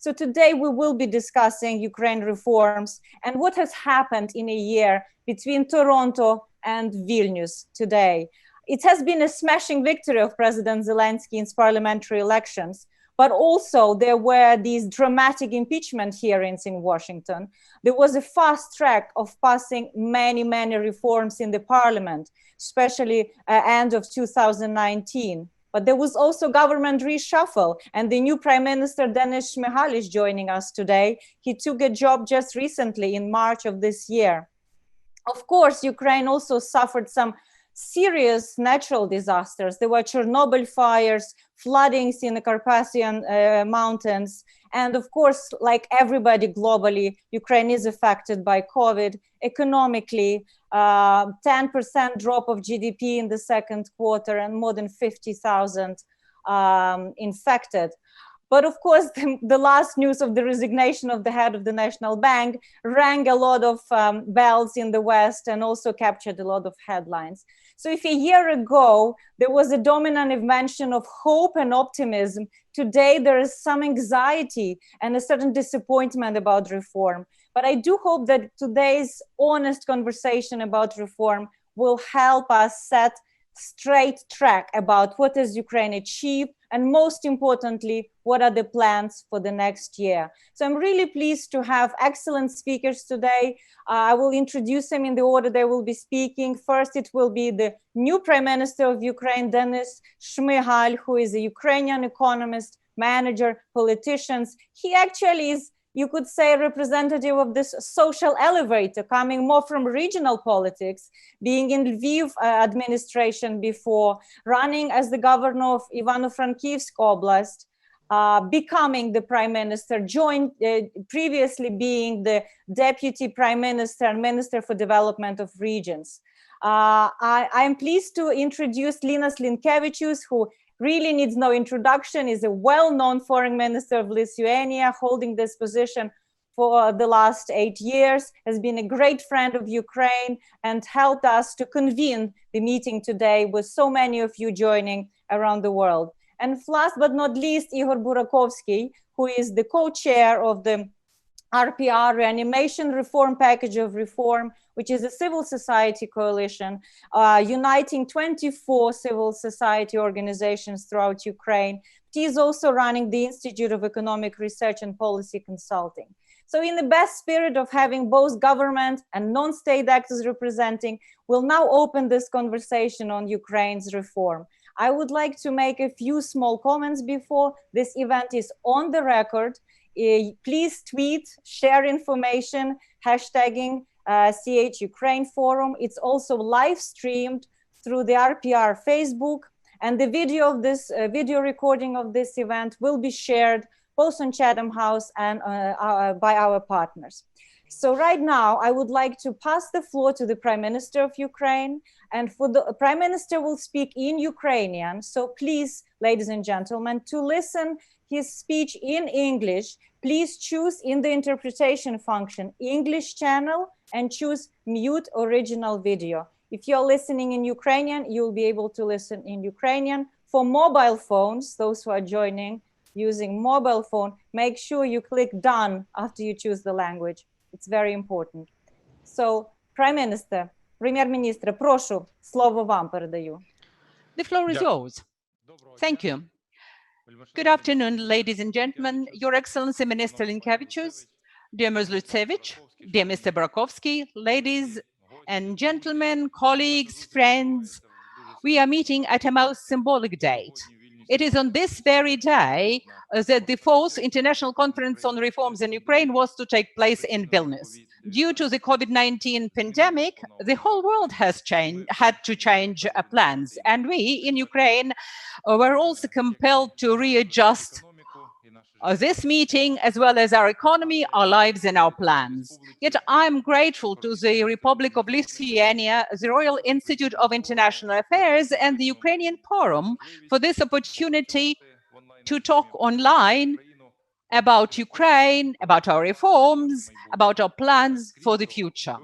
So today we will be discussing Ukraine reforms and what has happened in a year between Toronto and Vilnius today. It has been a smashing victory of President Zelenskyy in parliamentary elections, but also there were these dramatic impeachment hearings in Washington. There was a fast track of passing many reforms in the parliament, especially end of 2019. But there was also government reshuffle, and the new Prime Minister, Denis Shmyhal, is joining us today. He took a job just recently in March of this year. Of course, Ukraine also suffered some serious natural disasters. There were Chernobyl fires, floodings in the Carpathian mountains. And of course, like everybody globally, Ukraine is affected by COVID. Economically, 10% drop of GDP in the second quarter and more than 50,000 infected. But of course, the last news of the resignation of the head of the National Bank rang a lot of bells in the West and also captured a lot of headlines. So if a year ago, there was a dominant mention of hope and optimism, today there is some anxiety and a certain disappointment about reform. But I do hope that today's honest conversation about reform will help us set straight track about what has Ukraine achieved, and most importantly, what are the plans for the next year. So I'm really pleased to have excellent speakers today. I will introduce them in the order they will be speaking. First, it will be the new Prime Minister of Ukraine, Denis Shmyhal, who is a Ukrainian economist, manager, politician. He actually is, you could say, a representative of this social elevator, coming more from regional politics, being in Lviv administration before, running as the governor of Ivano-Frankivsk Oblast, becoming the prime minister, joined previously being the deputy prime minister and minister for development of regions. I am pleased to introduce Linas Linkevičius, who really needs no introduction, is a well-known foreign minister of Lithuania, holding this position for the last 8 years, has been a great friend of Ukraine and helped us to convene the meeting today with so many of you joining around the world. And last but not least, Igor Burakovsky, who is the co-chair of the RPR, Reanimation Package of Reform, which is a civil society coalition uniting 24 civil society organizations throughout Ukraine. He is also running the Institute of Economic Research and Policy Consulting. So in the best spirit of having both government and non-state actors representing, we'll now open this conversation on Ukraine's reform. I would like to make a few small comments before. This event is on the record. Please tweet, share information, hashtagging CH Ukraine Forum. It's also live streamed through the RPR Facebook, and the video of this video recording of this event will be shared both on Chatham House and by our partners. So right now, I would like to pass the floor to the Prime Minister of Ukraine, and for the Prime Minister will speak in Ukrainian. So please, ladies and gentlemen, to listen his speech in English, please choose in the interpretation function English channel and choose mute original video. If you're listening in Ukrainian, you'll be able to listen in Ukrainian. For mobile phones, those who are joining using mobile phone, make sure you click done after you choose the language. It's very important. So, Prime Minister, Прем'єр-міністре, прошу, слово вам передаю. The floor is yours. Thank you. Good afternoon, ladies and gentlemen, Your Excellency Minister Linkevičius, dear Ms. Lucevich, dear Mr. Burakovsky, ladies and gentlemen, colleagues, friends, we are meeting at a most symbolic date. It is on this very day that the fourth International Conference on Reforms in Ukraine was to take place in Vilnius. Due to the COVID-19 pandemic, the whole world has had to change plans. And we in Ukraine were also compelled to readjust this meeting, as well as our economy, our lives, and our plans. Yet I'm grateful to the Republic of Lithuania, the Royal Institute of International Affairs, and the Ukrainian Forum for this opportunity to talk online about Ukraine, about our reforms, about our plans for the future.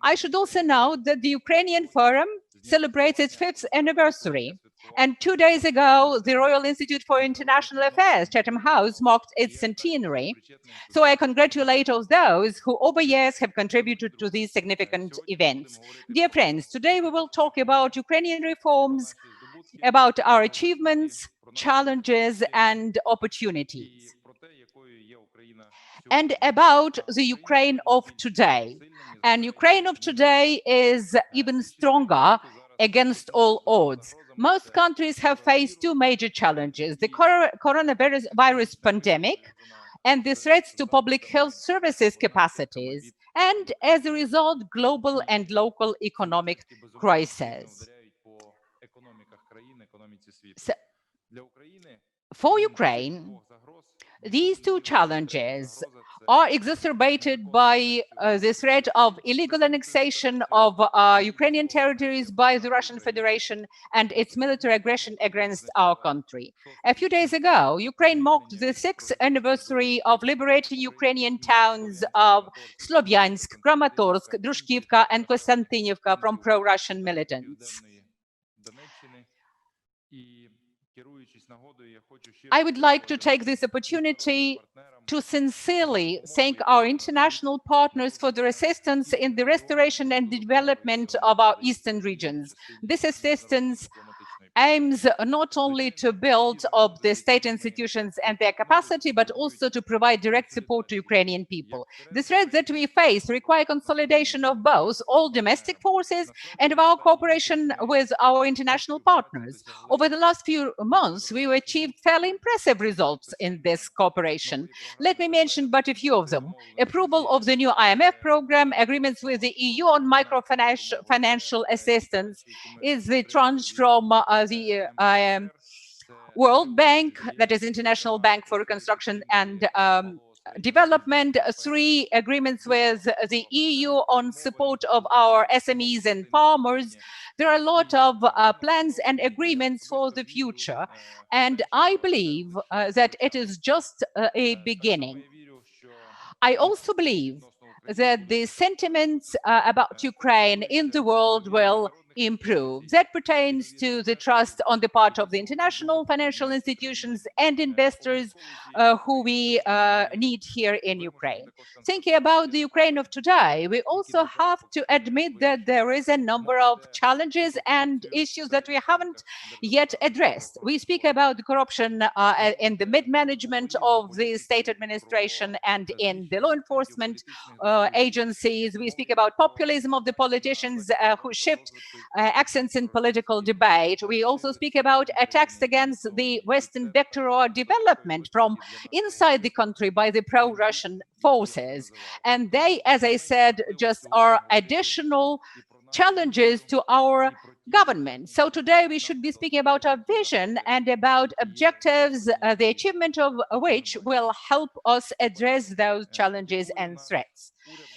I should also note that the Ukrainian Forum celebrates its 5th anniversary. And 2 days ago, the Royal Institute for International Affairs, Chatham House, marked its centenary. So I congratulate all those who over years have contributed to these significant events. Dear friends, today we will talk about Ukrainian reforms, about our achievements, challenges, and opportunities, and about the Ukraine of today. And Ukraine of today is even stronger against all odds. Most countries have faced two major challenges: the coronavirus pandemic and the threats to public health services capacities, and as a result, global and local economic crises. So, for Ukraine, these two challenges are exacerbated by the threat of illegal annexation of Ukrainian territories by the Russian Federation and its military aggression against our country. A few days ago, Ukraine marked the 6th anniversary of liberating Ukrainian towns of Slovyansk, Kramatorsk, Drushkivka, and Konstantinivka from pro-Russian militants. I would like to take this opportunity to sincerely thank our international partners for their assistance in the restoration and development of our eastern regions. This assistance aims not only to build up the state institutions and their capacity, but also to provide direct support to Ukrainian people. The threats that we face require consolidation of both all domestic forces and of our cooperation with our international partners. Over the last few months, we've achieved fairly impressive results in this cooperation. Let me mention but a few of them: approval of the new IMF program, agreements with the EU on microfinancial assistance, is the tranche from the World Bank, that is International Bank for Reconstruction and Development, 3 agreements with the EU on support of our SMEs and farmers. There are a lot of plans and agreements for the future, and I believe that it is just a beginning. I also believe that the sentiments about Ukraine in the world will improve. That pertains to the trust on the part of the international financial institutions and investors who we need here in Ukraine. Thinking about the Ukraine of today, we also have to admit that there is a number of challenges and issues that we haven't yet addressed. We speak about the corruption in the mid-management of the state administration and in the law enforcement agencies. We speak about populism of the politicians who shift accents in political debate. We also speak about attacks against the Western vector or development from inside the country by the pro-Russian forces. And they, as I said, just are additional challenges to our government. So today we should be speaking about our vision and about objectives, the achievement of which will help us address those challenges and threats.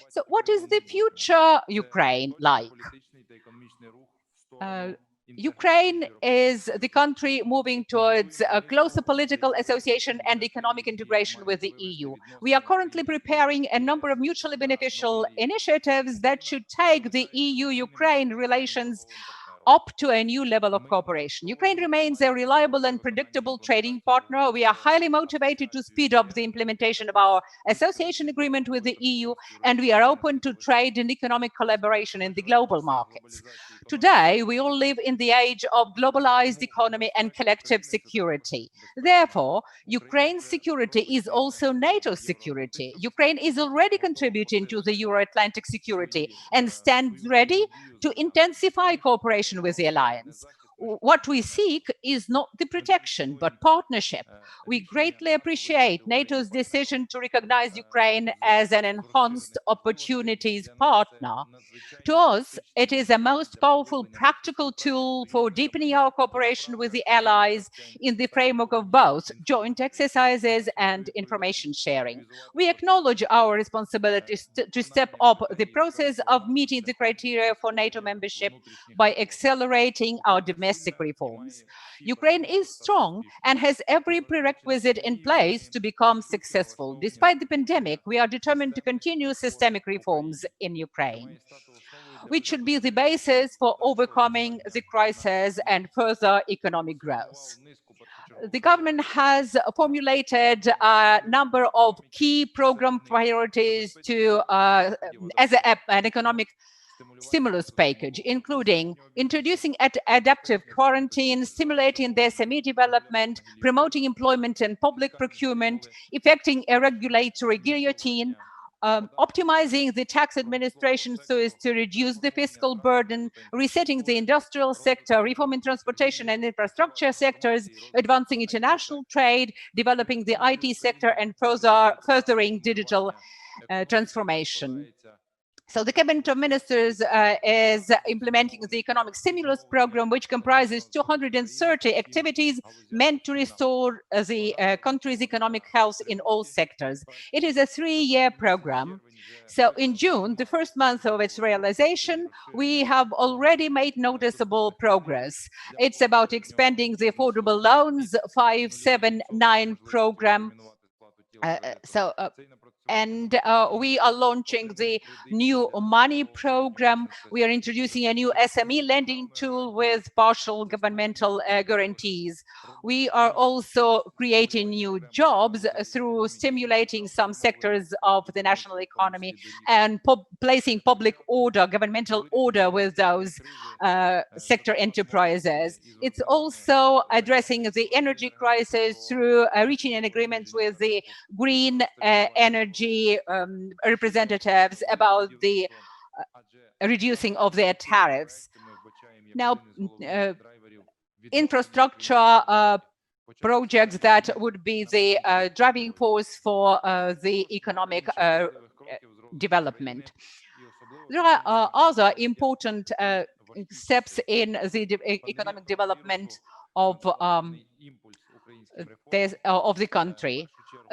So what is the future Ukraine like? Ukraine is the country moving towards a closer political association and economic integration with the EU. We are currently preparing a number of mutually beneficial initiatives that should take the EU-Ukraine relations up to a new level of cooperation. Ukraine remains a reliable and predictable trading partner. We are highly motivated to speed up the implementation of our association agreement with the EU, and we are open to trade and economic collaboration in the global markets. Today, we all live in the age of globalized economy and collective security. Therefore, Ukraine's security is also NATO's security. Ukraine is already contributing to the Euro-Atlantic security and stands ready to intensify cooperation with the alliance. What we seek is not the protection, but partnership. We greatly appreciate NATO's decision to recognize Ukraine as an enhanced opportunities partner. To us, it is a most powerful practical tool for deepening our cooperation with the allies in the framework of both joint exercises and information sharing. We acknowledge our responsibilities to step up the process of meeting the criteria for NATO membership by accelerating our domestic reforms. Ukraine is strong and has every prerequisite in place to become successful. Despite the pandemic, we are determined to continue systemic reforms in Ukraine. which should be the basis for overcoming the crisis and further economic growth. The government has formulated a number of key program priorities to as an economic stimulus package, including introducing adaptive quarantine, stimulating the SME development, promoting employment and public procurement, effecting a regulatory guillotine, optimizing the tax administration so as to reduce the fiscal burden, resetting the industrial sector, reforming transportation and infrastructure sectors, advancing international trade, developing the IT sector, and furthering digital transformation. So the Cabinet of Ministers is implementing the economic stimulus program, which comprises 230 activities meant to restore the country's economic health in all sectors. It is a 3-year program. So in June, the first month of its realization, we have already made noticeable progress. It's about expanding the affordable loans 579 program. And we are launching the new money program. We are introducing a new SME lending tool with partial governmental guarantees. We are also creating new jobs through stimulating some sectors of the national economy and placing public order, governmental order with those sector enterprises. It's also addressing the energy crisis through reaching an agreement with the green energy representatives about the reducing of their tariffs. Now, infrastructure projects that would be the driving force for the economic development. There are other important steps in the economic development of the country.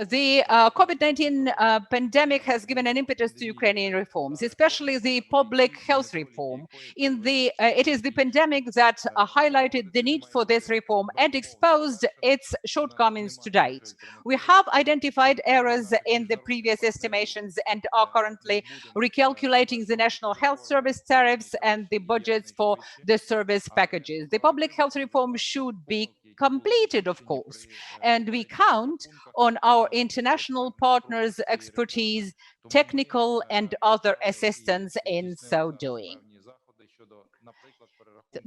The COVID-19 pandemic has given an impetus to Ukrainian reforms, especially the public health reform. It is the pandemic that highlighted the need for this reform and exposed its shortcomings to date. We have identified errors in the previous estimations and are currently recalculating the National Health Service tariffs and the budgets for the service packages. The public health reform should be completed, of course, and we count on our international partners' expertise, technical and other assistance in so doing.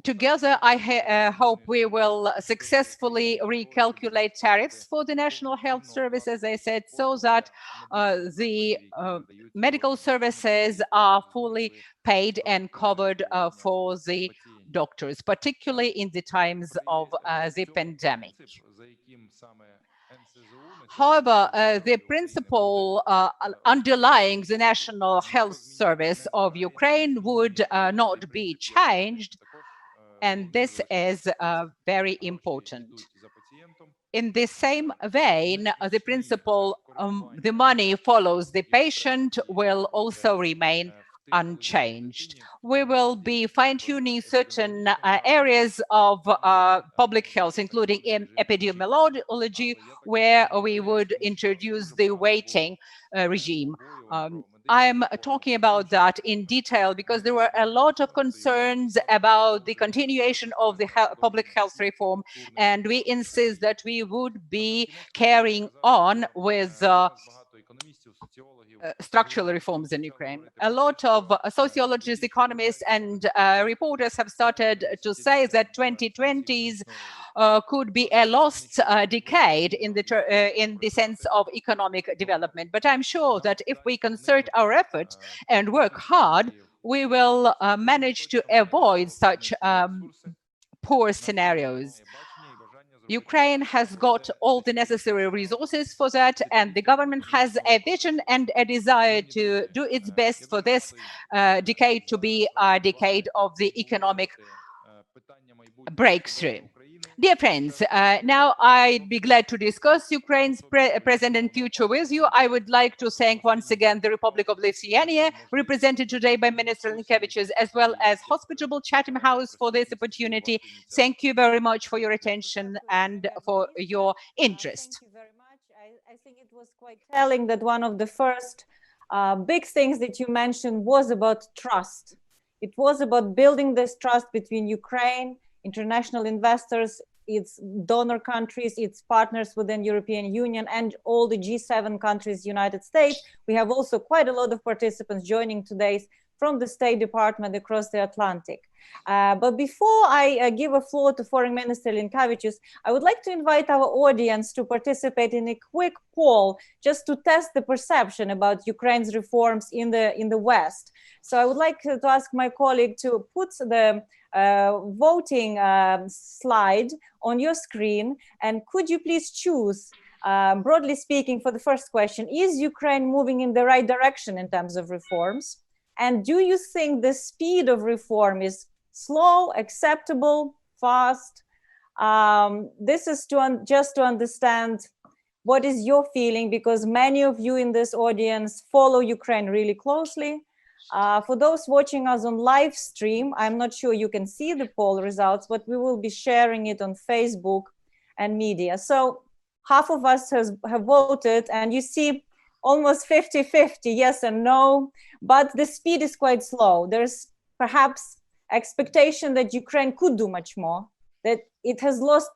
Together, I hope we will successfully recalculate tariffs for the National Health Service, as I said, so that the medical services are fully paid and covered for the doctors, particularly in the times of the pandemic. However, the principle underlying the National Health Service of Ukraine would not be changed, and this is very important. In the same vein, the principle the money follows the patient will also remain unchanged. We will be fine-tuning certain areas of public health, including in epidemiology, where we would introduce the waiting regime. I'm talking about that in detail because there were a lot of concerns about the continuation of the public health reform, and we insist that we would be carrying on with structural reforms in Ukraine. A lot of sociologists, economists, and reporters have started to say that 2020s could be a lost decade in the sense of economic development. But I'm sure that if we concert our effort and work hard, we will manage to avoid such poor scenarios. Ukraine has got all the necessary resources for that, and the government has a vision and a desire to do its best for this decade to be a decade of the economic breakthrough. Dear friends, now I'd be glad to discuss Ukraine's present and future with you. I would like to thank once again the Republic of Lithuania, represented today by Minister Linkevičius, as well as hospitable Chatham House for this opportunity. Thank you very much for your attention and for your interest. Thank you very much. I think it was quite telling that one of the first big things that you mentioned was about trust It was about building this trust between Ukraine, international investors, its donor countries, its partners within European Union, and all the G7 countries, United States. We have also quite a lot of participants joining today from the State Department across the Atlantic. But before I give a floor to Foreign Minister Linkevičius, I would like to invite our audience to participate in a quick poll just to test the perception about Ukraine's reforms in the West. So I would like to ask my colleague to put the voting slide on your screen, and could you please choose, broadly speaking, for the first question, is Ukraine moving in the right direction in terms of reforms? And do you think the speed of reform is slow, acceptable, fast? This is just to understand what is your feeling, because many of you in this audience follow Ukraine really closely. For those watching us on live stream, I'm not sure you can see the poll results, but we will be sharing it on Facebook and media. So half of us have voted, and you see almost 50-50, yes and no, but the speed is quite slow. There's perhaps expectation that Ukraine could do much more, that it has lost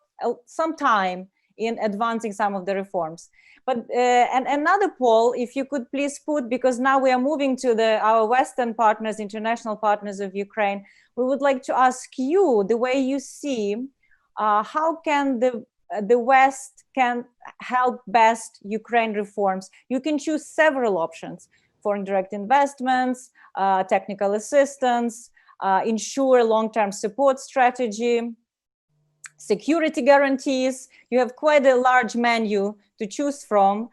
some time in advancing some of the reforms. But and another poll, if you could please put, because now we are moving to our Western partners, international partners of Ukraine, we would like to ask you the way you see how can the West can help best Ukraine reforms. You can choose several options: foreign direct investments, technical assistance, ensure long-term support strategy, security guarantees. You have quite a large menu to choose from.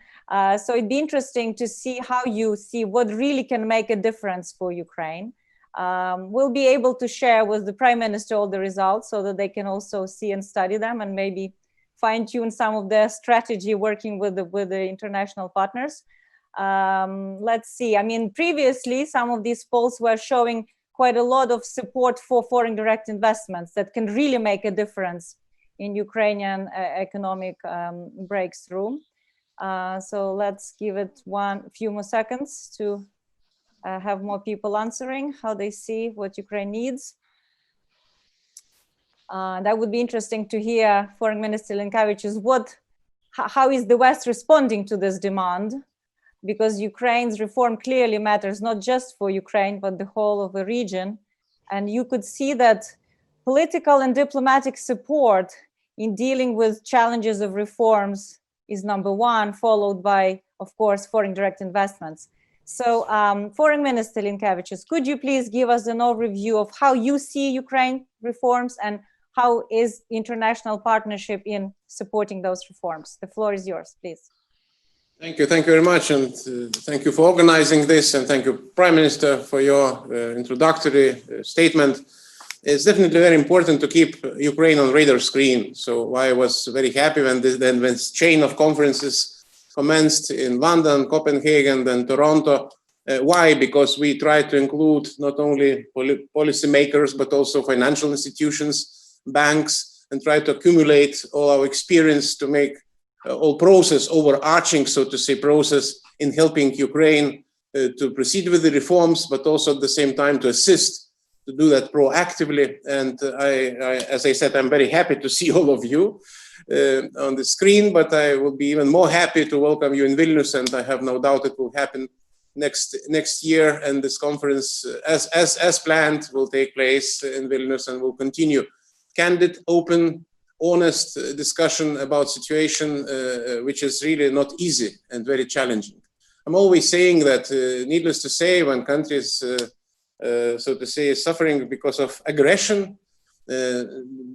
So it'd be interesting to see how you see what really can make a difference for Ukraine. We'll be able to share with the Prime Minister all the results so that they can also see and study them and maybe fine-tune some of their strategy working with the international partners. Let's see. I mean, previously, some of these polls were showing quite a lot of support for foreign direct investments that can really make a difference in Ukrainian economic breakthrough. So let's give it a few more seconds to have more people answering how they see what Ukraine needs. That would be interesting to hear Foreign Minister Linkevičius, how is the West responding to this demand? Because Ukraine's reform clearly matters not just for Ukraine, but the whole of the region. And you could see that political and diplomatic support in dealing with challenges of reforms is number one, followed by, of course, foreign direct investments. So Foreign Minister Linkevičius, could you please give us an overview of how you see Ukraine reforms and how is international partnership in supporting those reforms? The floor is yours, please. Thank you very much, and thank you for organizing this, and thank you, Prime Minister, for your introductory statement. It's definitely very important to keep Ukraine on radar screen. So I was very happy when this chain of conferences commenced in London, Copenhagen, then Toronto. Why? Because we try to include not only policymakers, but also financial institutions, banks, and try to accumulate all our experience to make all process overarching, so to say, process in helping Ukraine to proceed with the reforms, but also at the same time to assist to do that proactively. And as I said, I'm very happy to see all of you on the screen, but I will be even more happy to welcome you in Vilnius, and I have no doubt it will happen next year. And this conference, as planned, will take place in Vilnius and will continue candid, open, honest discussion about situation, which is really not easy and very challenging. I'm always saying that, needless to say, when countries, so to say, suffering because of aggression,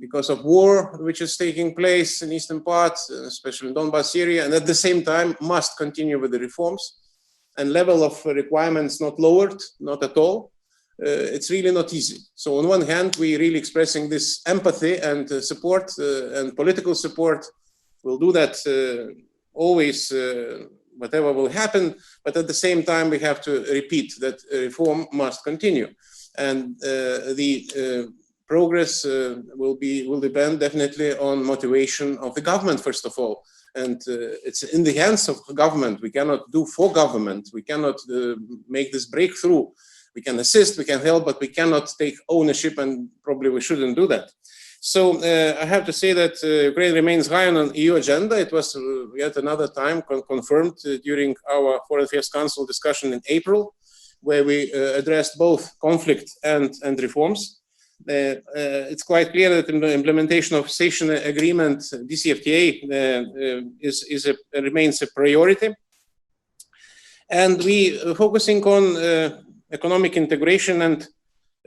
because of war, which is taking place in eastern parts, especially in Donbas area, and at the same time must continue with the reforms, and level of requirements not lowered, not at all. It's really not easy. So on one hand, we're really expressing this empathy and support and political support. We'll do that always, whatever will happen. But at the same time, we have to repeat that reform must continue. And the progress will depend definitely on motivation of the government, first of all. And it's in the hands of the government. We cannot do for government. We cannot make this breakthrough We can assist, we can help, but we cannot take ownership, and probably we shouldn't do that. So I have to say that Ukraine remains high on the EU agenda. It was yet another time confirmed during our Foreign Affairs Council discussion in April, where we addressed both conflict and reforms. It's quite clear that the implementation of Association Agreement, DCFTA, remains a priority. And we are focusing on economic integration and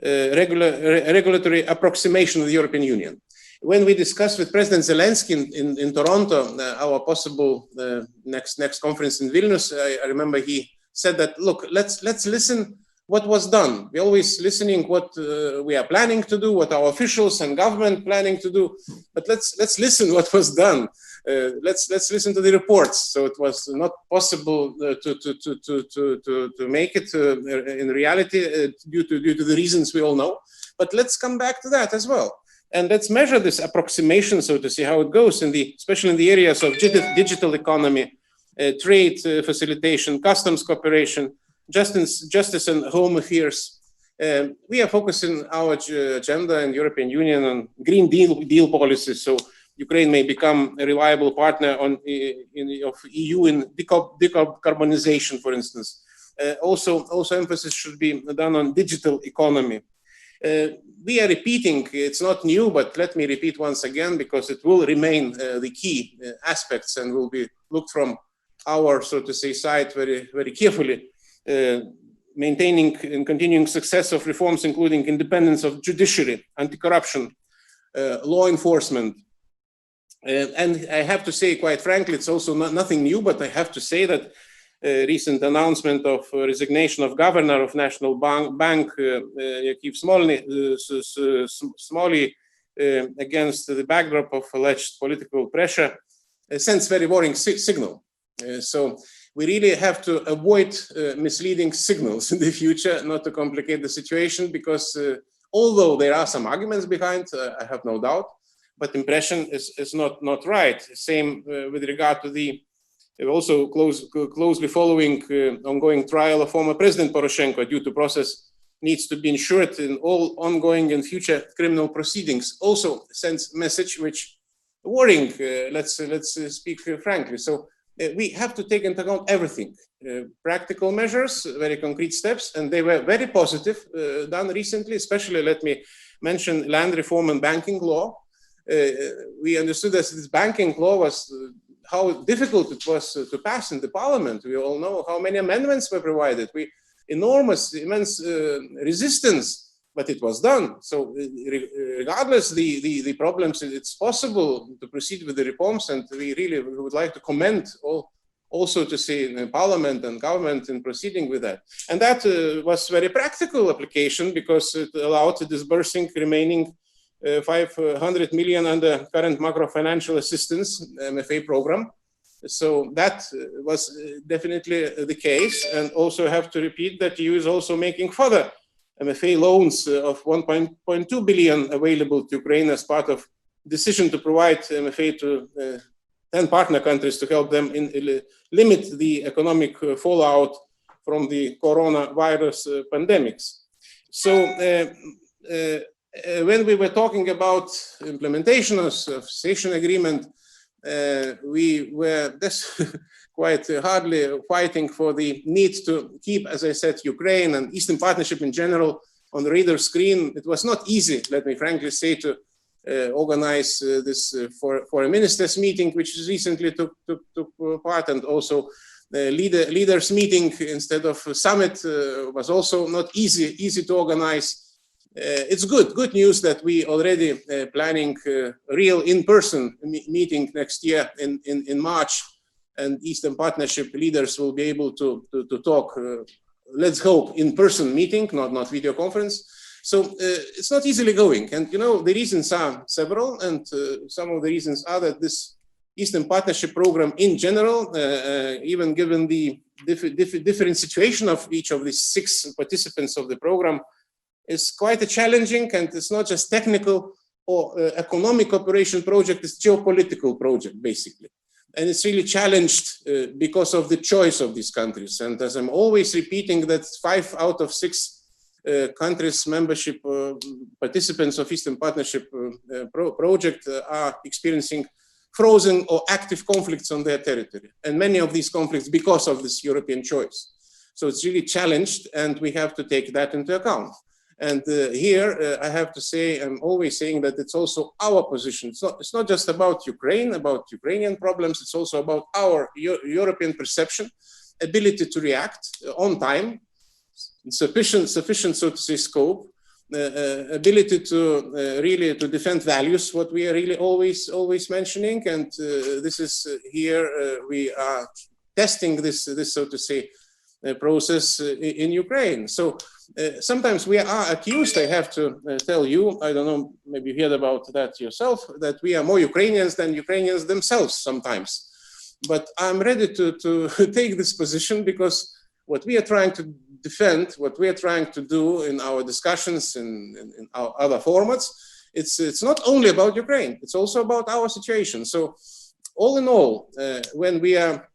regulatory approximation of the European Union. When we discussed with President Zelenskyy in Toronto, our possible next conference in Vilnius, I remember he said that, look, let's listen what was done. We're always listening what we are planning to do, what our officials and government planning to do, but let's listen what was done. Let's listen to the reports. So it was not possible to make it in reality due to the reasons we all know. But let's come back to that as well, and let's measure this approximation, so to see how it goes especially in the areas of digital economy, trade facilitation, customs cooperation, justice and home affairs. We are focusing our agenda in European Union on Green Deal policies, so Ukraine may become a reliable partner of EU in decarbonization, for instance. Also emphasis should be done on digital economy. We are repeating, it's not new, but let me repeat once again, because it will remain the key aspects and will be looked from our, so to say, side very, very carefully. Maintaining and continuing success of reforms, including independence of judiciary, anti-corruption, law enforcement. And I have to say, quite frankly, it's also nothing new, but I have to say that recent announcement of resignation of governor of National Bank, Kyiv Smolny, against the backdrop of alleged political pressure, sends very worrying signal. So we really have to avoid misleading signals in the future, not to complicate the situation, because although there are some arguments behind, I have no doubt, but impression is not right. Same with regard to the also closely following ongoing trial of former President Poroshenko. Due to process needs to be ensured in all ongoing and future criminal proceedings. Also sends message which worrying. Let's speak frankly. So we have to take into account everything. Practical measures, very concrete steps, and they were very positive done recently. Especially, let me mention land reform and banking law. We understood that this banking law was how difficult it was to pass in the parliament. We all know how many amendments were provided. Immense resistance, but it was done. So regardless the problems, it's possible to proceed with the reforms, and we really would like to commend also to see in parliament and government in proceeding with that. And that was very practical application, because it allowed the disbursing remaining 500 million under current macro financial assistance MFA program. So that was definitely the case. And also have to repeat that EU is also making further MFA loans of 1.2 billion available to Ukraine as part of decision to provide MFA to 10 partner countries to help them limit the economic fallout from the coronavirus pandemics. So when we were talking about implementation of association agreement, we were quite hardly fighting for the need to keep, as I said, Ukraine and Eastern Partnership in general on the radar screen. It was not easy, let me frankly say, to organize this for a ministers meeting, which recently took part, and also the leaders meeting instead of a summit was also not easy to organize. It's good news that we already planning real in-person meeting next year in March, and Eastern Partnership leaders will be able to talk, let's hope, in-person meeting, not video conference. So it's not easily going, and the reasons are several, and some of the reasons are that this Eastern Partnership program in general, even given the different situation of each of the 6 participants of the program, is quite a challenging, and it's not just technical or economic cooperation project, it's geopolitical project basically. And it's really challenged because of the choice of these countries. And as I'm always repeating, that 5 out of 6 countries' membership participants of Eastern Partnership project are experiencing frozen or active conflicts on their territory. And many of these conflicts because of this European choice. So it's really challenged, and we have to take that into account. And here, I have to say, I'm always saying that it's also our position. It's not just about Ukraine, about Ukrainian problems. It's also about our European perception, ability to react on time, sufficient, so to say, scope, ability to really to defend values, what we are really always mentioning. And this is here we are testing this so to say, process in Ukraine. So sometimes we are accused, I have to tell you, I don't know, maybe you heard about that yourself, that we are more Ukrainians than Ukrainians themselves sometimes. But I'm ready to take this position, because what we are trying to defend, what we are trying to do in our discussions in our other formats, it's not only about Ukraine, it's also about our situation. So all in all, when we are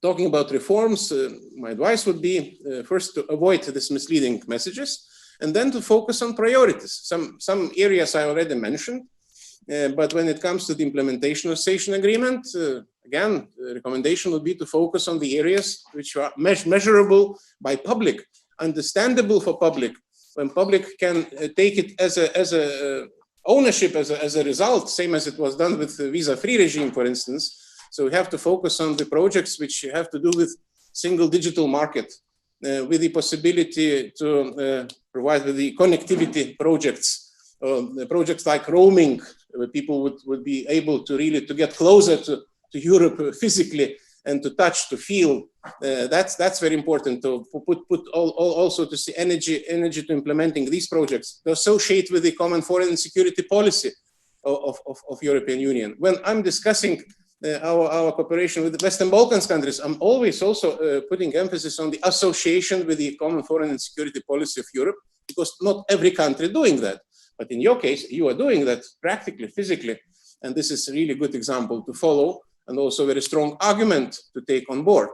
talking about reforms, my advice would be first to avoid these misleading messages, and then to focus on priorities. Some areas I already mentioned, but when it comes to the implementation of association agreement, again, the recommendation would be to focus on the areas which are measurable by public, understandable for public, when public can take it as a ownership, as a result, same as it was done with the visa-free regime, for instance. So we have to focus on the projects which have to do with single digital market, with the possibility to provide with the connectivity projects, the projects like roaming, where people would be able to really to get closer to Europe physically and to touch, to feel. That's very important to put also to see energy to implementing these projects, to associate with the common foreign and security policy of European Union. When I'm discussing our cooperation with the Western Balkans countries, I'm always also putting emphasis on the association with the common foreign and security policy of Europe, because not every country doing that. But in your case, you are doing that practically, physically, and this is a really good example to follow, and also a very strong argument to take on board.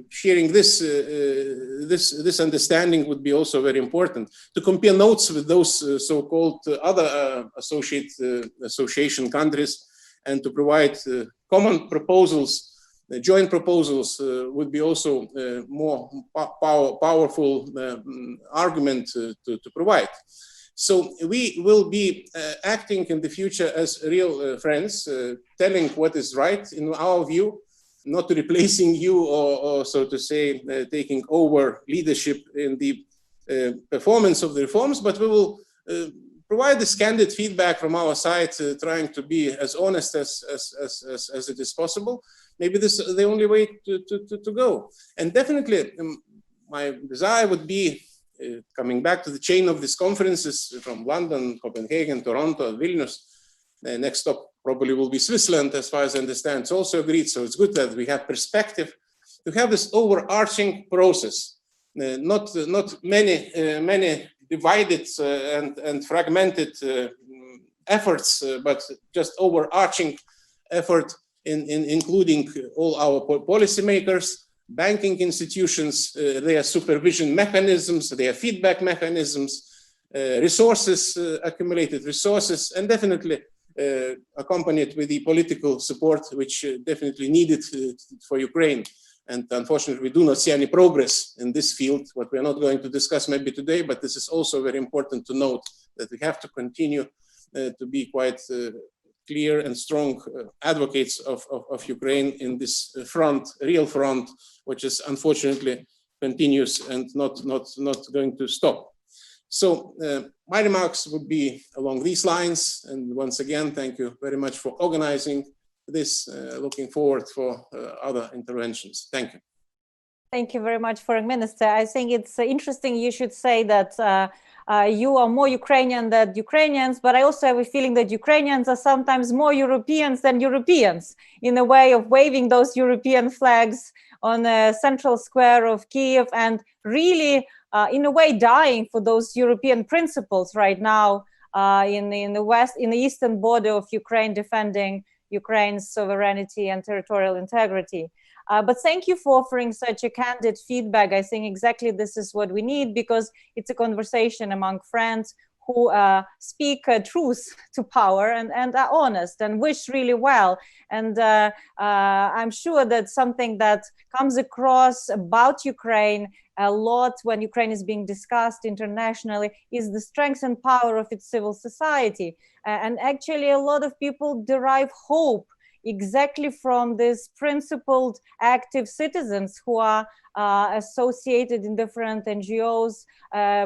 Sharing this understanding would be also very important. To compare notes with those so-called other association countries, and to provide common proposals, joint proposals would be also more powerful argument to provide. So we will be acting in the future as real friends, telling what is right in our view, not replacing you or so to say, taking over leadership in the performance of the reforms, but we will provide this candid feedback from our side, trying to be as honest as it is possible. Maybe this is the only way to go. And definitely my desire would be, coming back to the chain of these conferences from London, Copenhagen, Toronto, Vilnius, next stop probably will be Switzerland, as far as I understand. It's also agreed, so it's good that we have perspective to have this overarching process, not many divided and fragmented efforts, but just overarching effort in including all our policymakers, banking institutions, their supervision mechanisms, their feedback mechanisms, resources, accumulated resources, and definitely accompanied with the political support, which definitely needed for Ukraine. And unfortunately, we do not see any progress in this field, what we are not going to discuss maybe today, but this is also very important to note, that we have to continue to be quite clear and strong advocates of Ukraine in this front, real front, which is unfortunately continuous and not going to stop. So my remarks would be along these lines. And once again, thank you very much for organizing this. Looking forward for other interventions. Thank you. Thank you very much, Foreign Minister. I think it's interesting you should say that you are more Ukrainian than Ukrainians, but I also have a feeling that Ukrainians are sometimes more Europeans than Europeans, in a way of waving those European flags on the central square of Kyiv, and really, in a way, dying for those European principles right now in the west, in the eastern border of Ukraine, defending Ukraine's sovereignty and territorial integrity. But thank you for offering such a candid feedback. I think exactly this is what we need, because it's a conversation among friends who speak truth to power and are honest and wish really well. And I'm sure that something that comes across about Ukraine a lot when Ukraine is being discussed internationally is the strength and power of its civil society. And actually a lot of people derive hope exactly from these principled active citizens who are associated in different NGOs,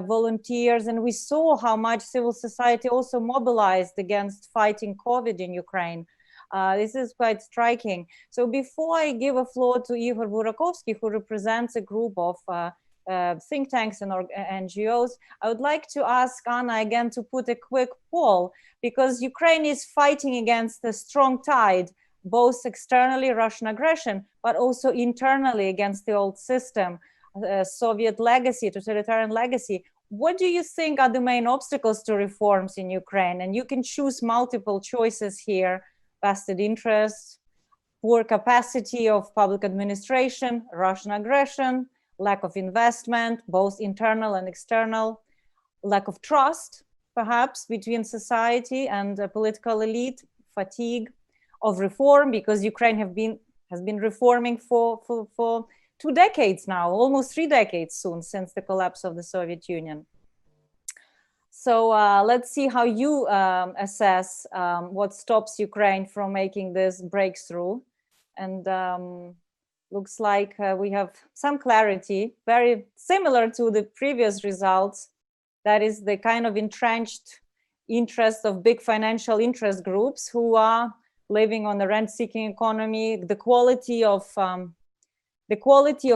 volunteers, and we saw how much civil society also mobilized against fighting COVID in Ukraine. This is quite striking. So before I give a floor to Igor Burakovsky, who represents a group of think tanks and NGOs, I would like to ask Anna again to put a quick poll, because Ukraine is fighting against a strong tide, both externally, Russian aggression, but also internally against the old system, Soviet legacy, totalitarian legacy. What do you think are the main obstacles to reforms in Ukraine? And you can choose multiple choices here: vested interests, poor capacity of public administration, Russian aggression, lack of investment, both internal and external, lack of trust, perhaps, between society and the political elite, fatigue of reform, because Ukraine has been reforming for 2 decades now, almost 3 decades soon, since the collapse of the Soviet Union. So let's see how you assess what stops Ukraine from making this breakthrough. And looks like we have some clarity, very similar to the previous results. That is the kind of entrenched interest of big financial interest groups who are living on the rent-seeking economy, the quality of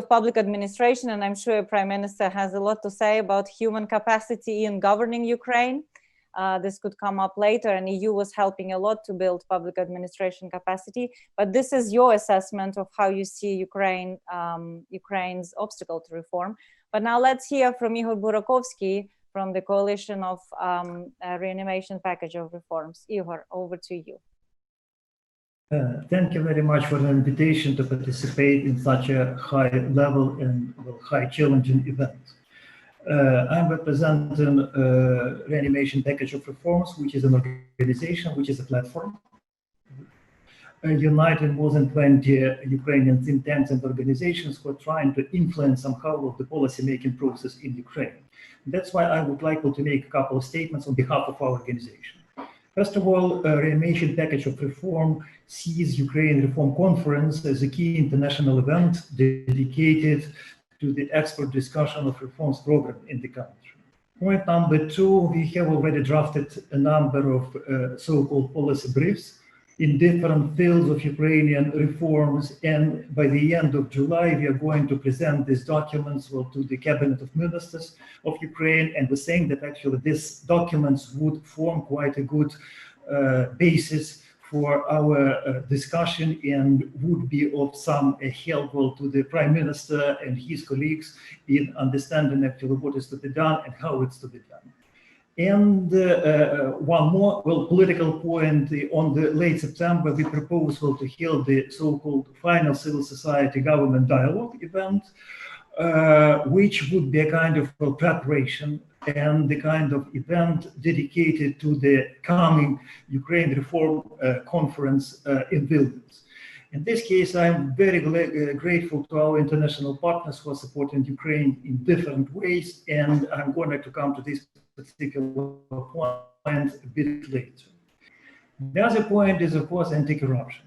public administration, and I'm sure Prime Minister has a lot to say about human capacity in governing Ukraine. This could come up later, and EU was helping a lot to build public administration capacity. But this is your assessment of how you see Ukraine's obstacle to reform. But now let's hear from Igor Burakovsky from the Coalition of Reanimation Package of Reforms. Igor, over to you. Thank you very much for the invitation to participate in such a high level and high challenging event. I'm representing Reanimation Package of Reforms, which is an organization, which is a platform, uniting more than 20 Ukrainian think tanks and organizations who are trying to influence somehow the policy-making process in Ukraine. That's why I would like to make a couple of statements on behalf of our organization. First of all, Reanimation Package of Reform sees Ukraine Reform Conference as a key international event dedicated to the expert discussion of reforms program in the country. Point number two, we have already drafted a number of so-called policy briefs in different fields of Ukrainian reforms, and by the end of July, we are going to present these documents to the Cabinet of Ministers of Ukraine, and we're saying that actually these documents would form quite a good basis for our discussion and would be of some help to the Prime Minister and his colleagues in understanding actually what is to be done and how it's to be done. And one more, political point, on the late September, we propose to hold the so-called final civil society government dialogue event, which would be a kind of preparation and the kind of event dedicated to the coming Ukraine Reform Conference in Vilnius. In this case, I'm very grateful to our international partners who are supporting Ukraine in different ways, and I'm going to come to this particular point a bit later. The other point is, of course, anti-corruption.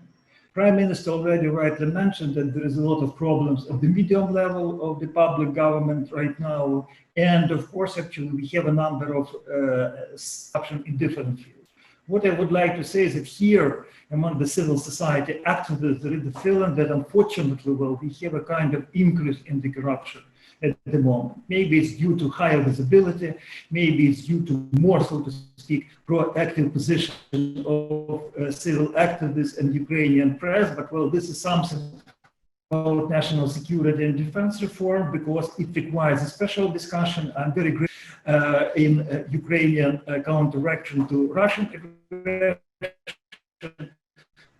Prime Minister already rightly mentioned that there is a lot of problems at the medium level of the public government right now. And of course, actually, we have a number of corruption in different fields. What I would like to say is that here, among the civil society activists, there is the feeling that unfortunately, we have a kind of increase in the corruption at the moment. Maybe it's due to higher visibility, maybe it's due to more, so to speak, proactive position of civil activists and Ukrainian press, but this is something about national security and defense reform because it requires a special discussion. I'm very grateful in Ukrainian counteraction to Russian aggression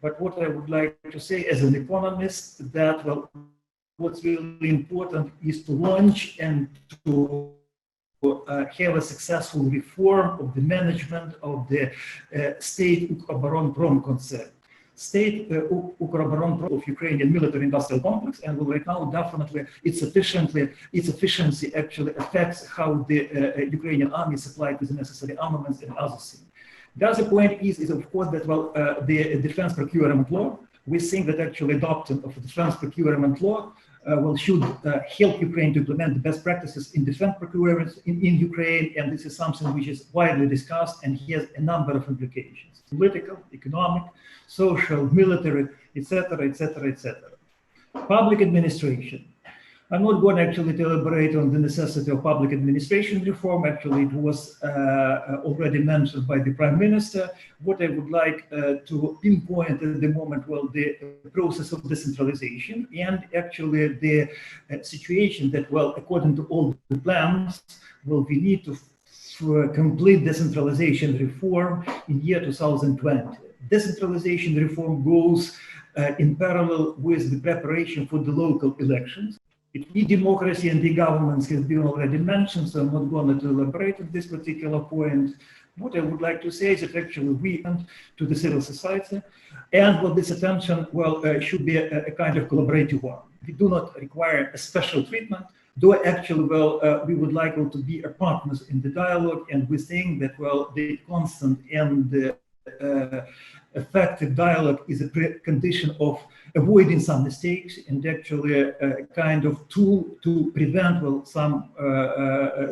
But what I would like to say as an economist that, well, what's really important is to launch and to have a successful reform of the management of the state Ukroboronprom concept. State Ukroboronprom of Ukrainian military-industrial complex, and right now definitely its efficiency actually affects how the Ukrainian army is supplied with the necessary armaments and other things. The other point is of course that, well, the defense procurement law, we think that actually adoption of a defense procurement law should help Ukraine to implement the best practices in defense procurement in Ukraine, and this is something which is widely discussed and has a number of implications: political, economic, social, military, etc., etc., etc. Public administration. I'm not going actually to elaborate on the necessity of public administration reform. Actually, it was already mentioned by the Prime Minister. What I would like to pinpoint at the moment, well, the process of decentralization and actually the situation that, well, according to all the plans, well, we need to complete decentralization reform in year 2020. Decentralization reform goes in parallel with the preparation for the local elections. E-democracy and e-governments has been already mentioned, so I'm not going to elaborate on this particular point. What I would like to say is that actually we went to the civil society, and well, this attention, well, should be a kind of collaborative one. We do not require a special treatment, though actually, well, we would like to be a partners in the dialogue, and we think that, well, the constant and the effective dialogue is a precondition of avoiding some mistakes and actually a kind of tool to prevent, well, some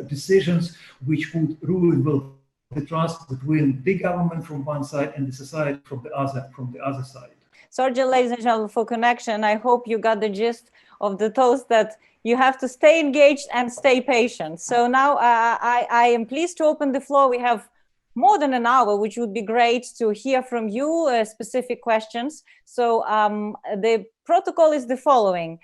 decisions which would ruin, well, the trust between the government from one side and the society from the other side. Sorry, ladies and gentlemen, for connection. I hope you got the gist of the toast that you have to stay engaged and stay patient. So now I am pleased to open the floor. We have more than an hour, which would be great to hear from you specific questions. So the protocol is the following.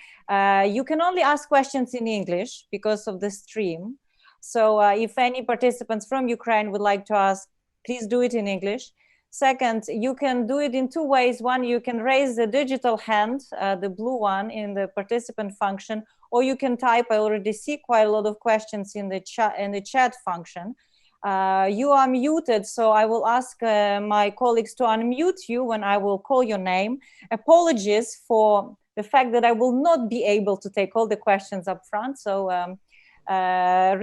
You can only ask questions in English because of the stream. So if any participants from Ukraine would like to ask, please do it in English. Second, you can do it in two ways. One, you can raise the digital hand, the blue one in the participant function, or you can type. I already see quite a lot of questions in the chat function. You are muted, so I will ask my colleagues to unmute you when I will call your name. Apologies for the fact that I will not be able to take all the questions up front, so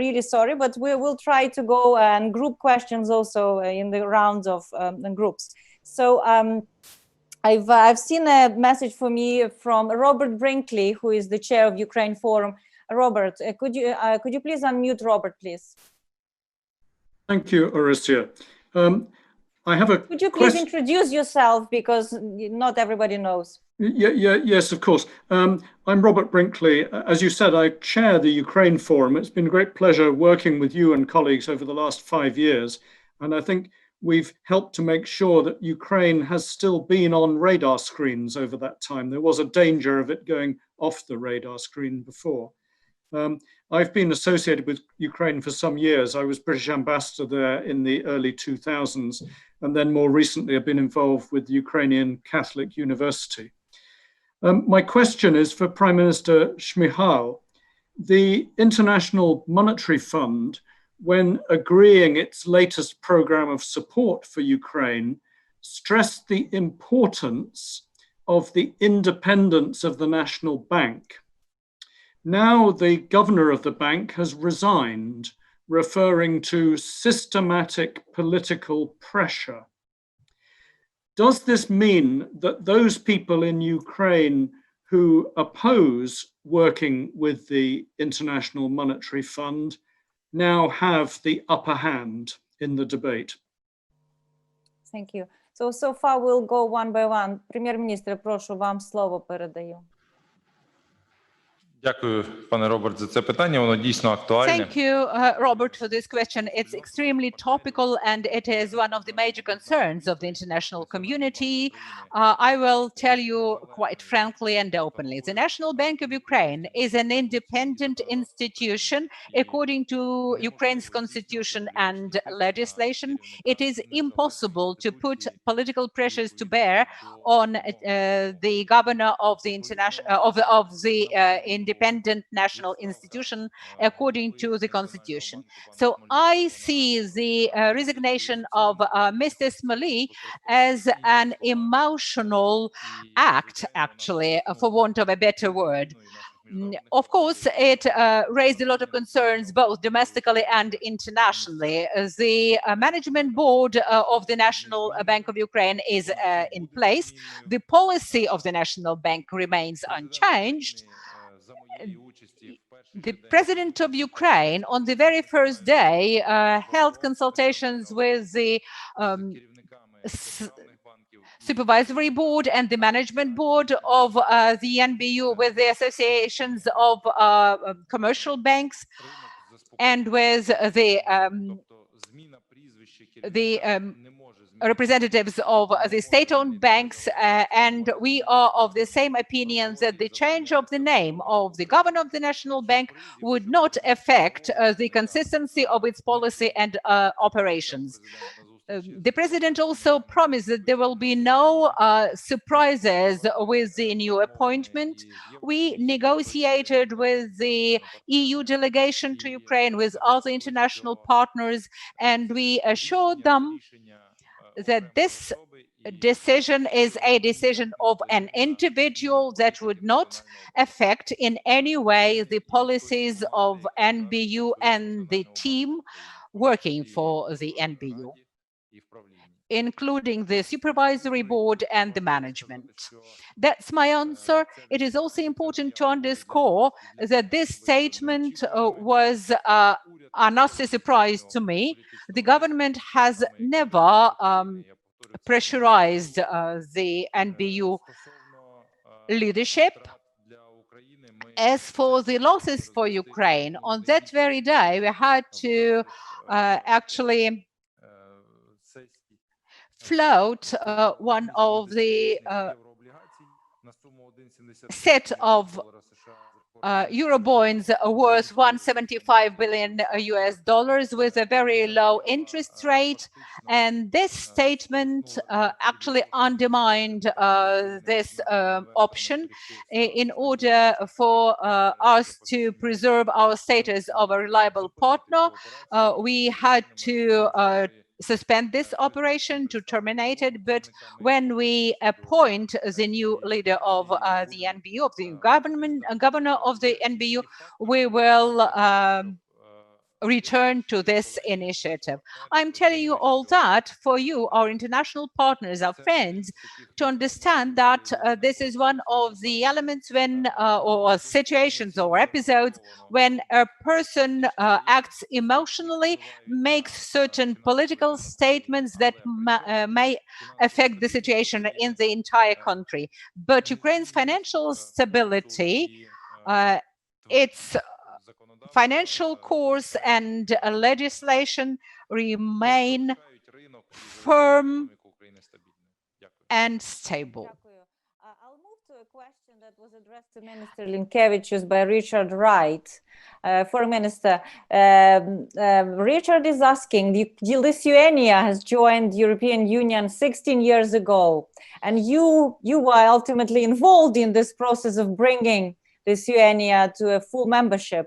really sorry, but we will try to go and group questions also in the rounds of groups. So I've seen a message for me from Robert Brinkley, who is the chair of Ukraine Forum. Robert, could you please unmute Robert, please? Thank you, Orysia. I have a Could you please introduce yourself, because not everybody knows? Yes, of course. I'm Robert Brinkley. As you said, I chair the Ukraine Forum. It's been a great pleasure working with you and colleagues over the last 5 years. And I think we've helped to make sure that Ukraine has still been on radar screens over that time. There was a danger of it going off the radar screen before. I've been associated with Ukraine for some years. I was British ambassador there in the early 2000s, and then more recently I've been involved with the Ukrainian Catholic University. My question is for Prime Minister Shmyhal. The International Monetary Fund, when agreeing its latest program of support for Ukraine, stressed the importance of the independence of the National Bank. Now the governor of the bank has resigned, referring to systematic political pressure. Does this mean that those people in Ukraine who oppose working with the International Monetary Fund now have the upper hand in the debate? Thank you. So far we'll go one by one. Прем'єр-міністр, прошу, вам слово передаю. Дякую, пане Роберт, за це питання. Воно дійсно актуальне. Thank you, Robert, for this question. It's extremely topical and it is one of the major concerns of the international community. I will tell you quite frankly and openly, the National Bank of Ukraine is an independent institution according to Ukraine's constitution and legislation. It is impossible to put political pressures to bear on the governor of the independent national institution according to the constitution. So I see the resignation of Mr. Smolly as an emotional act, actually, for want of a better word. Of course, it raised a lot of concerns both domestically and internationally. The management board of the National Bank of Ukraine is in place. The policy of the National Bank remains unchanged. The president of Ukraine, on the very first day, held consultations with the supervisory board and the management board of the NBU, with the associations of commercial banks and with the representatives of the state-owned banks, and we are of the same opinion that the change of the name of the governor of the National Bank would not affect the consistency of its policy and operations. The president also promised that there will be no surprises with the new appointment. We negotiated with the EU delegation to Ukraine, with other international partners, and we assured them that this decision is a decision of an individual that would not affect in any way the policies of NBU and the team working for the NBU, including the supervisory board and the management. That's my answer. It is also important to underscore that this statement was not a surprise to me. The government has never pressurized the NBU leadership. As for the losses for Ukraine, on that very day, we had to actually float one of the set of Eurobonds worth 175 billion US dollars with a very low interest rate. And this statement actually undermined this option. In order for us to preserve our status of a reliable partner, we had to suspend this operation, to terminate it. But when we appoint the new leader of the NBU, of the governor of the NBU, we will return to this initiative. I'm telling you all that for you, our international partners, our friends, to understand that this is one of the elements when, or situations or episodes, when a person acts emotionally, makes certain political statements that may affect the situation in the entire country. But Ukraine's financial stability, its financial course and legislation remain firm and stable. I'll move to a question that was addressed to Minister Linkevičius by Richard Wright. Foreign Minister, Richard is asking, Lithuania has joined the European Union 16 years ago, and you were ultimately involved in this process of bringing Lithuania to a full membership.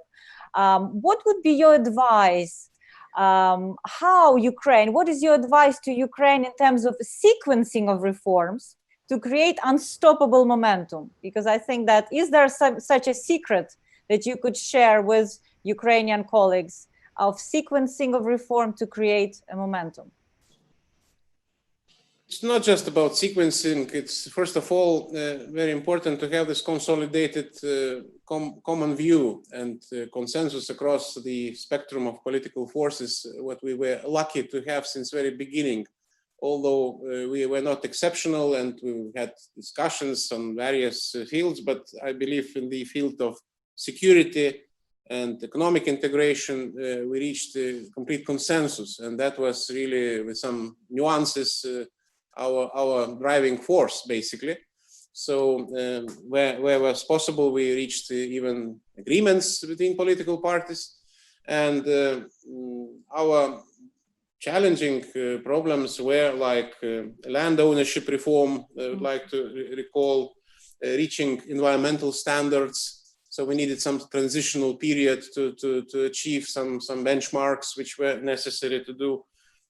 What would be your advice? What is your advice to Ukraine in terms of sequencing of reforms to create unstoppable momentum? Because I think that, is there such a secret that you could share with Ukrainian colleagues of sequencing of reform to create a momentum? It's not just about sequencing. It's first of all very important to have this consolidated common view and consensus across the spectrum of political forces, what we were lucky to have since very beginning. Although we were not exceptional and we had discussions on various fields, but I believe in the field of security and economic integration, we reached a complete consensus, and that was really, with some nuances, our driving force, basically. So where was possible, we reached even agreements between political parties, and our challenging problems were like land ownership reform, I would like to recall, reaching environmental standards. So we needed some transitional period to achieve some benchmarks which were necessary to do.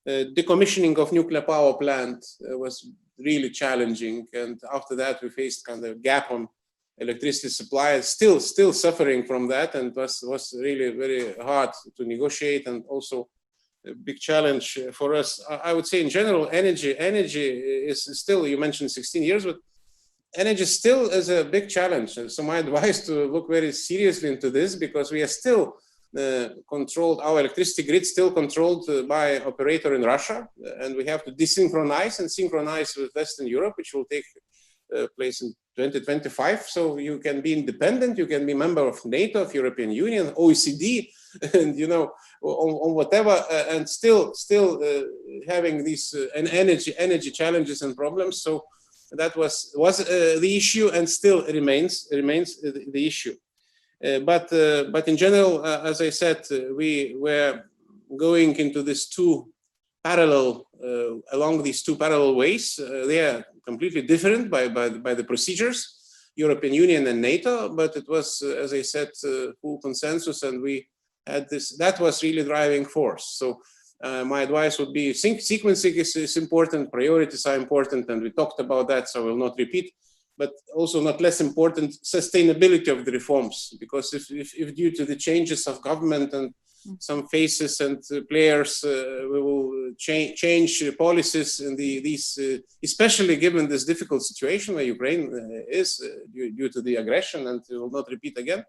Decommissioning of nuclear power plant was really challenging, and after that we faced kind of a gap on electricity supply. Still suffering from that, and was really very hard to negotiate, and also a big challenge for us. I would say in general, energy is still, you mentioned 16 years, but energy still is a big challenge. So my advice to look very seriously into this, because we are still controlled, our electricity grid still controlled by operator in Russia, and we have to desynchronize and synchronize with Western Europe, which will take place in 2025. So you can be independent, you can be member of NATO, of European Union, OECD, and on whatever, and still having these energy challenges and problems. So that was the issue, and still remains the issue. But in general, as I said, we were going into this along these two parallel ways. They are completely different by the procedures, European Union and NATO, but it was, as I said, full consensus, and we had this. That was really driving force. So my advice would be, sequencing is important, priorities are important, and we talked about that, so I will not repeat. But also not less important, sustainability of the reforms, because if due to the changes of government and some faces and players, we will change policies in these, especially given this difficult situation where Ukraine is due to the aggression, and we will not repeat again.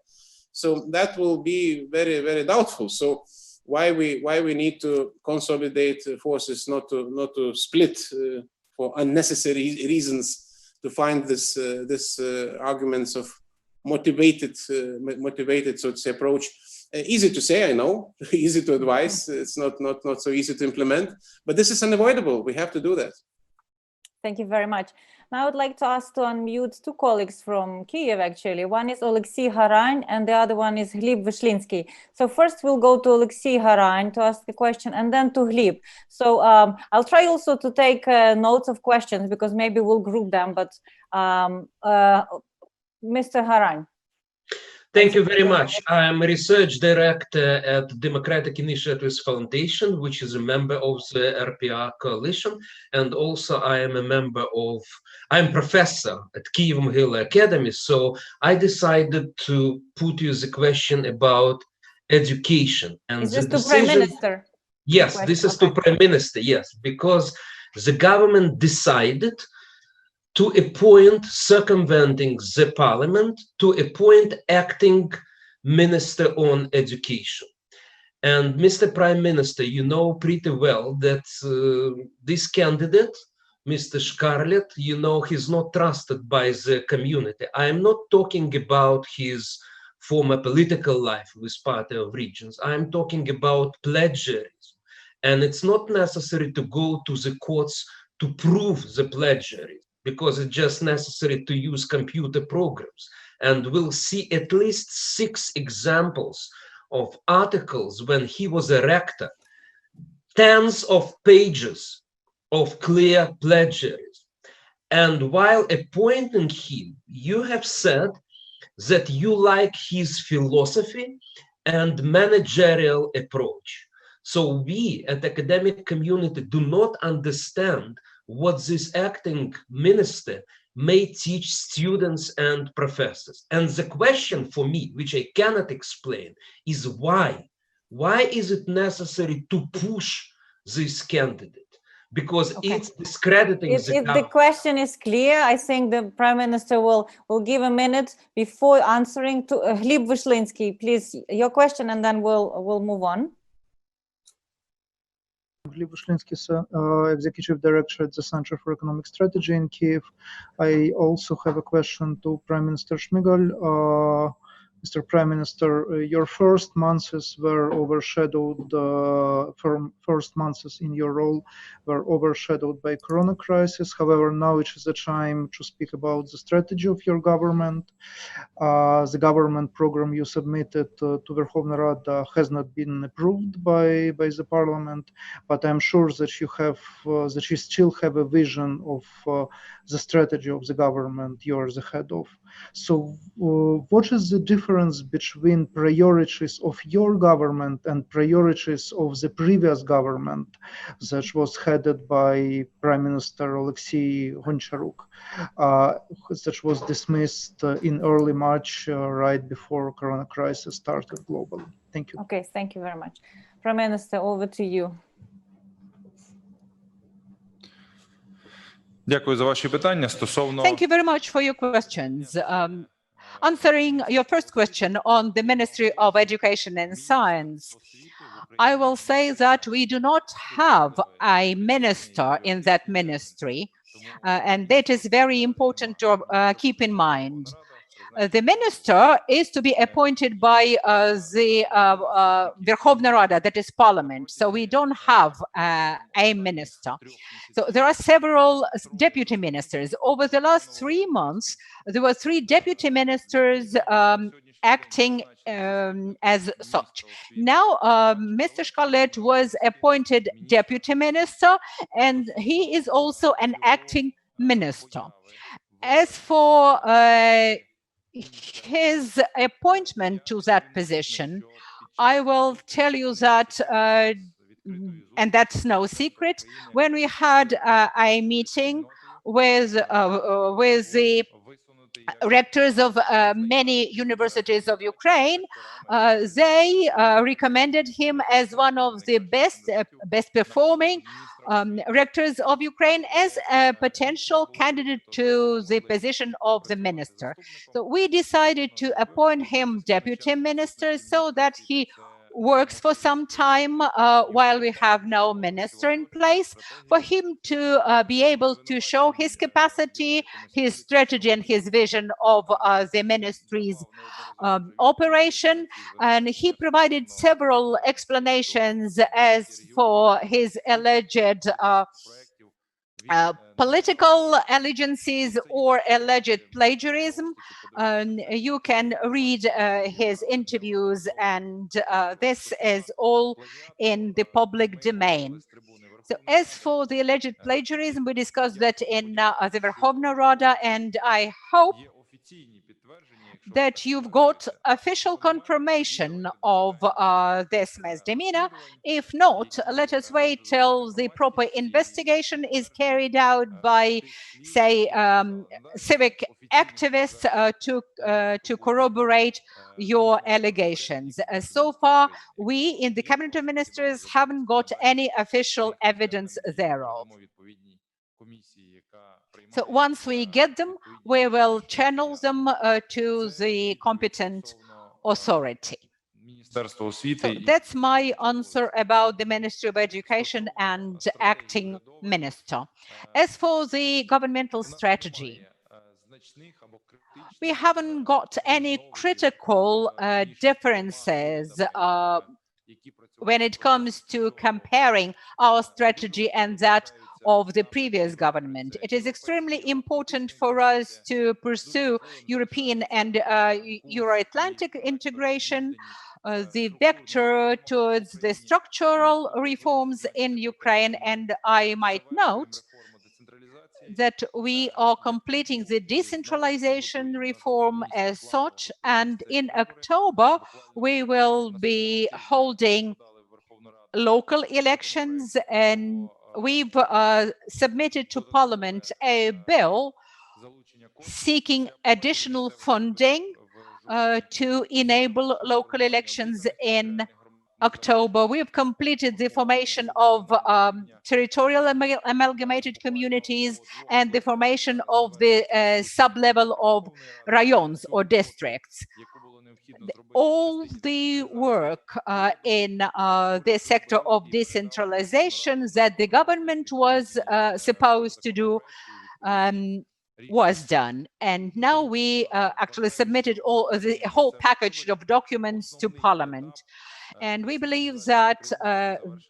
So that will be very, very doubtful. So why we need to consolidate forces, not to split for unnecessary reasons, to find this arguments of motivated, so to say, approach. Easy to say, I know, easy to advise. It's not so easy to implement, but this is unavoidable. We have to do that. Thank you very much. Now I would like to ask to unmute two colleagues from Kyiv, actually. One is Oleksiy Harань, and the other one is Gleb Vyshlinsky. So first we'll go to Oleksiy Harань to ask the question, and then to Gleb. So I'll try also to take notes of questions, because maybe we'll group them, but Mr. Harань. Thank you very much. I'm a research director at Democratic Initiatives Foundation, which is a member of the RPR coalition. And also I'm professor at Kyiv Mohyla Academy. So I decided to put you the question about education. And is this to Prime Minister? Yes, this is to Prime Minister, yes, because the government decided to appoint, circumventing the parliament, to appoint acting minister on education. And Mr. Prime Minister, you know pretty well that this candidate, Mr. Scarlett, you know, he's not trusted by the community. I'm not talking about his former political life with Party of Regions. I'm talking about plagiarism. And it's not necessary to go to the courts to prove the plagiarism, because it's just necessary to use computer programs. And we'll see at least 6 examples of articles when he was a rector, tens of pages of clear plagiarism. And while appointing him, you have said that you like his philosophy and managerial approach. So we at the academic community do not understand what this acting minister may teach students and professors. And the question for me, which I cannot explain, is why? Why is it necessary to push this candidate? Because it's discrediting the government. If the question is clear, I think the Prime Minister will give a minute before answering to Gleb Vyshlinsky. Please, your question, and then we'll move on. Gleb Vyshlinsky, Executive Director at the Center for Economic Strategy in Kyiv. I also have a question to Prime Minister Shmyhal. Mr. Prime Minister, your first months were overshadowed, first months in your role were overshadowed by Corona crisis. However, now it is the time to speak about the strategy of your government. The government program you submitted to Verkhovna Rada has not been approved by the parliament, but I'm sure that you still have a vision of the strategy of the government you are the head of. So what is the difference between priorities of your government and priorities of the previous government that was headed by Prime Minister Alexei Goncharuk, that was dismissed in early March, right before Corona crisis started globally? Thank you. Okay, thank you very much. Prime Minister, over to you. Дякую за ваші питання стосовно. Thank you very much for your questions. Answering your first question on the Ministry of Education and Science, I will say that we do not have a minister in that ministry, and that is very important to keep in mind. The minister is to be appointed by the Verkhovna Rada, that is parliament. So we don't have a minister. So there are several deputy ministers. Over the last 3 months, there were 3 deputy ministers acting as such. Now, Mr. Shkalet was appointed deputy minister, and he is also an acting minister. As for his appointment to that position, I will tell you that, and that's no secret, when we had a meeting with the rectors of many universities of Ukraine, they recommended him as one of the best performing rectors of Ukraine as a potential candidate to the position of the minister. So we decided to appoint him deputy minister so that he works for some time while we have no minister in place, for him to be able to show his capacity, his strategy, and his vision of the ministry's operation. And he provided several explanations as for his alleged political allegiances or alleged plagiarism. You can read his interviews, and this is all in the public domain. So as for the alleged plagiarism, we discussed that in the Verkhovna Rada, and I hope that you've got official confirmation of this misdemeanor. If not, let us wait till the proper investigation is carried out by, say, civic activists to corroborate your allegations. So far, we in the Cabinet of Ministers haven't got any official evidence thereof. So once we get them, we will channel them to the competent authority. So that's my answer about the Ministry of Education and acting minister. As for the governmental strategy, we haven't got any critical differences when it comes to comparing our strategy and that of the previous government. It is extremely important for us to pursue European and Euro-Atlantic integration, the vector towards the structural reforms in Ukraine. And I might note that we are completing the decentralization reform as such, and in October we will be holding local elections, and we've submitted to Parliament a bill seeking additional funding to enable local elections in October. We have completed the formation of territorial amalgamated communities and the formation of the sub-level of rayons or districts. All the work in the sector of decentralization that the government was supposed to do was done. And now we actually submitted the whole package of documents to Parliament. And we believe that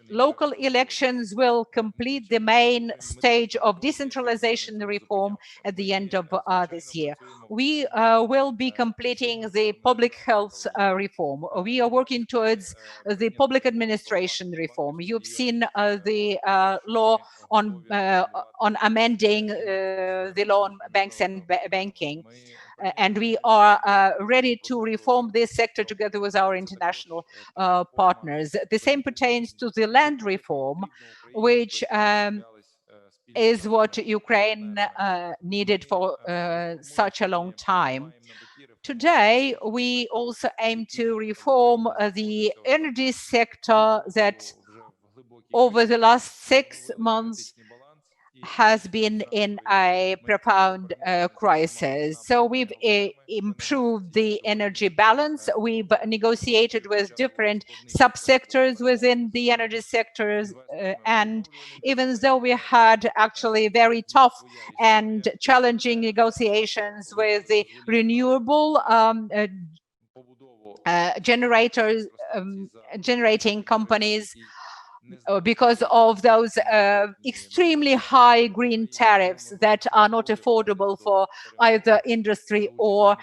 local elections will complete the main stage of decentralization reform at the end of this year. We will be completing the public health reform. We are working towards the public administration reform. You've seen the law on amending the law on banks and banking. And we are ready to reform this sector together with our international partners. The same pertains to the land reform, which is what Ukraine needed for such a long time. Today, we also aim to reform the energy sector that over the last 6 months has been in a profound crisis. So we've improved the energy balance. We've negotiated with different subsectors within the energy sectors. And even though we had actually very tough and challenging negotiations with the renewable generating companies, because of those extremely high green tariffs that are not affordable for either industry or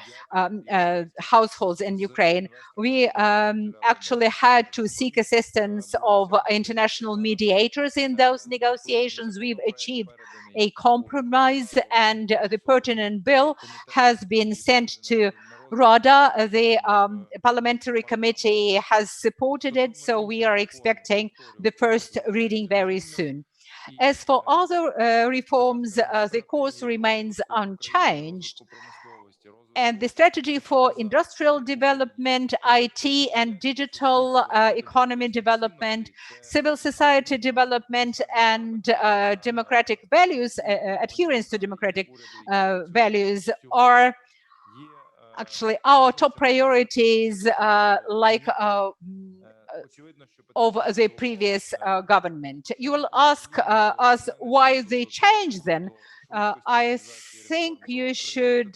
households in Ukraine. We actually had to seek assistance of international mediators in those negotiations. We've achieved a compromise, and the pertinent bill has been sent to Rada. The parliamentary committee has supported it, so we are expecting the first reading very soon. As for other reforms, the course remains unchanged. And the strategy for industrial development, IT and digital economy development, civil society development, and democratic values, adherence to democratic values are actually our top priorities, like of the previous government. You will ask us why they changed then. I think you should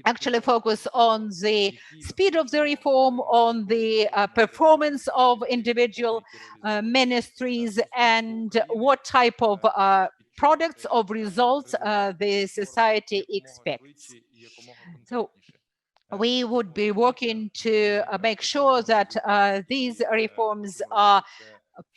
actually focus on the speed of the reform, on the performance of individual ministries, and what type of products of results the society expects. So we would be working to make sure that these reforms are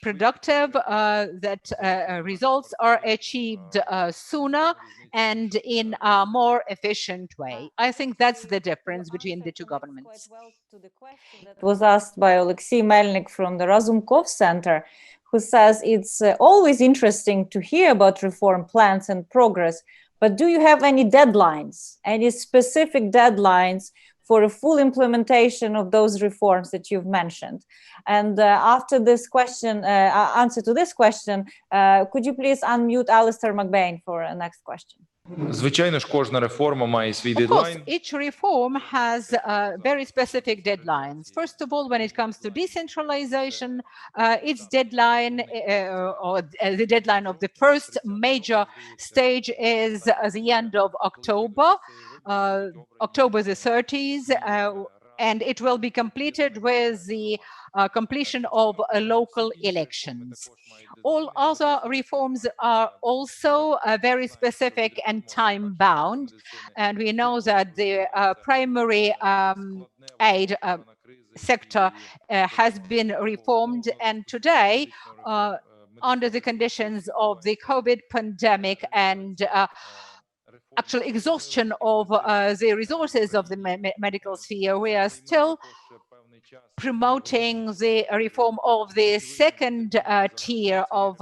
productive, that results are achieved sooner and in a more efficient way. I think that's the difference between the two governments. Quite well to the question that was asked by Alexei Melnik from the Razumkov Center, who says it's always interesting to hear about reform plans and progress, but do you have any deadlines, any specific deadlines for a full implementation of those reforms that you've mentioned? And after this question, answer to this question, could you please unmute Alistair Mcbain for a next question? Звичайно ж, кожна реформа має свій Of course, дедлайн. each reform has very specific deadlines. First of all, when it comes to decentralization, its deadline or the deadline of the first major stage is the end of October, October the 30th, and it will be completed with the completion of local elections. All other reforms are also very specific and time-bound, and we know that the primary aid sector has been reformed, and today, under the conditions of the COVID pandemic and actual exhaustion of the resources of the medical sphere, we are still promoting the reform of the second tier of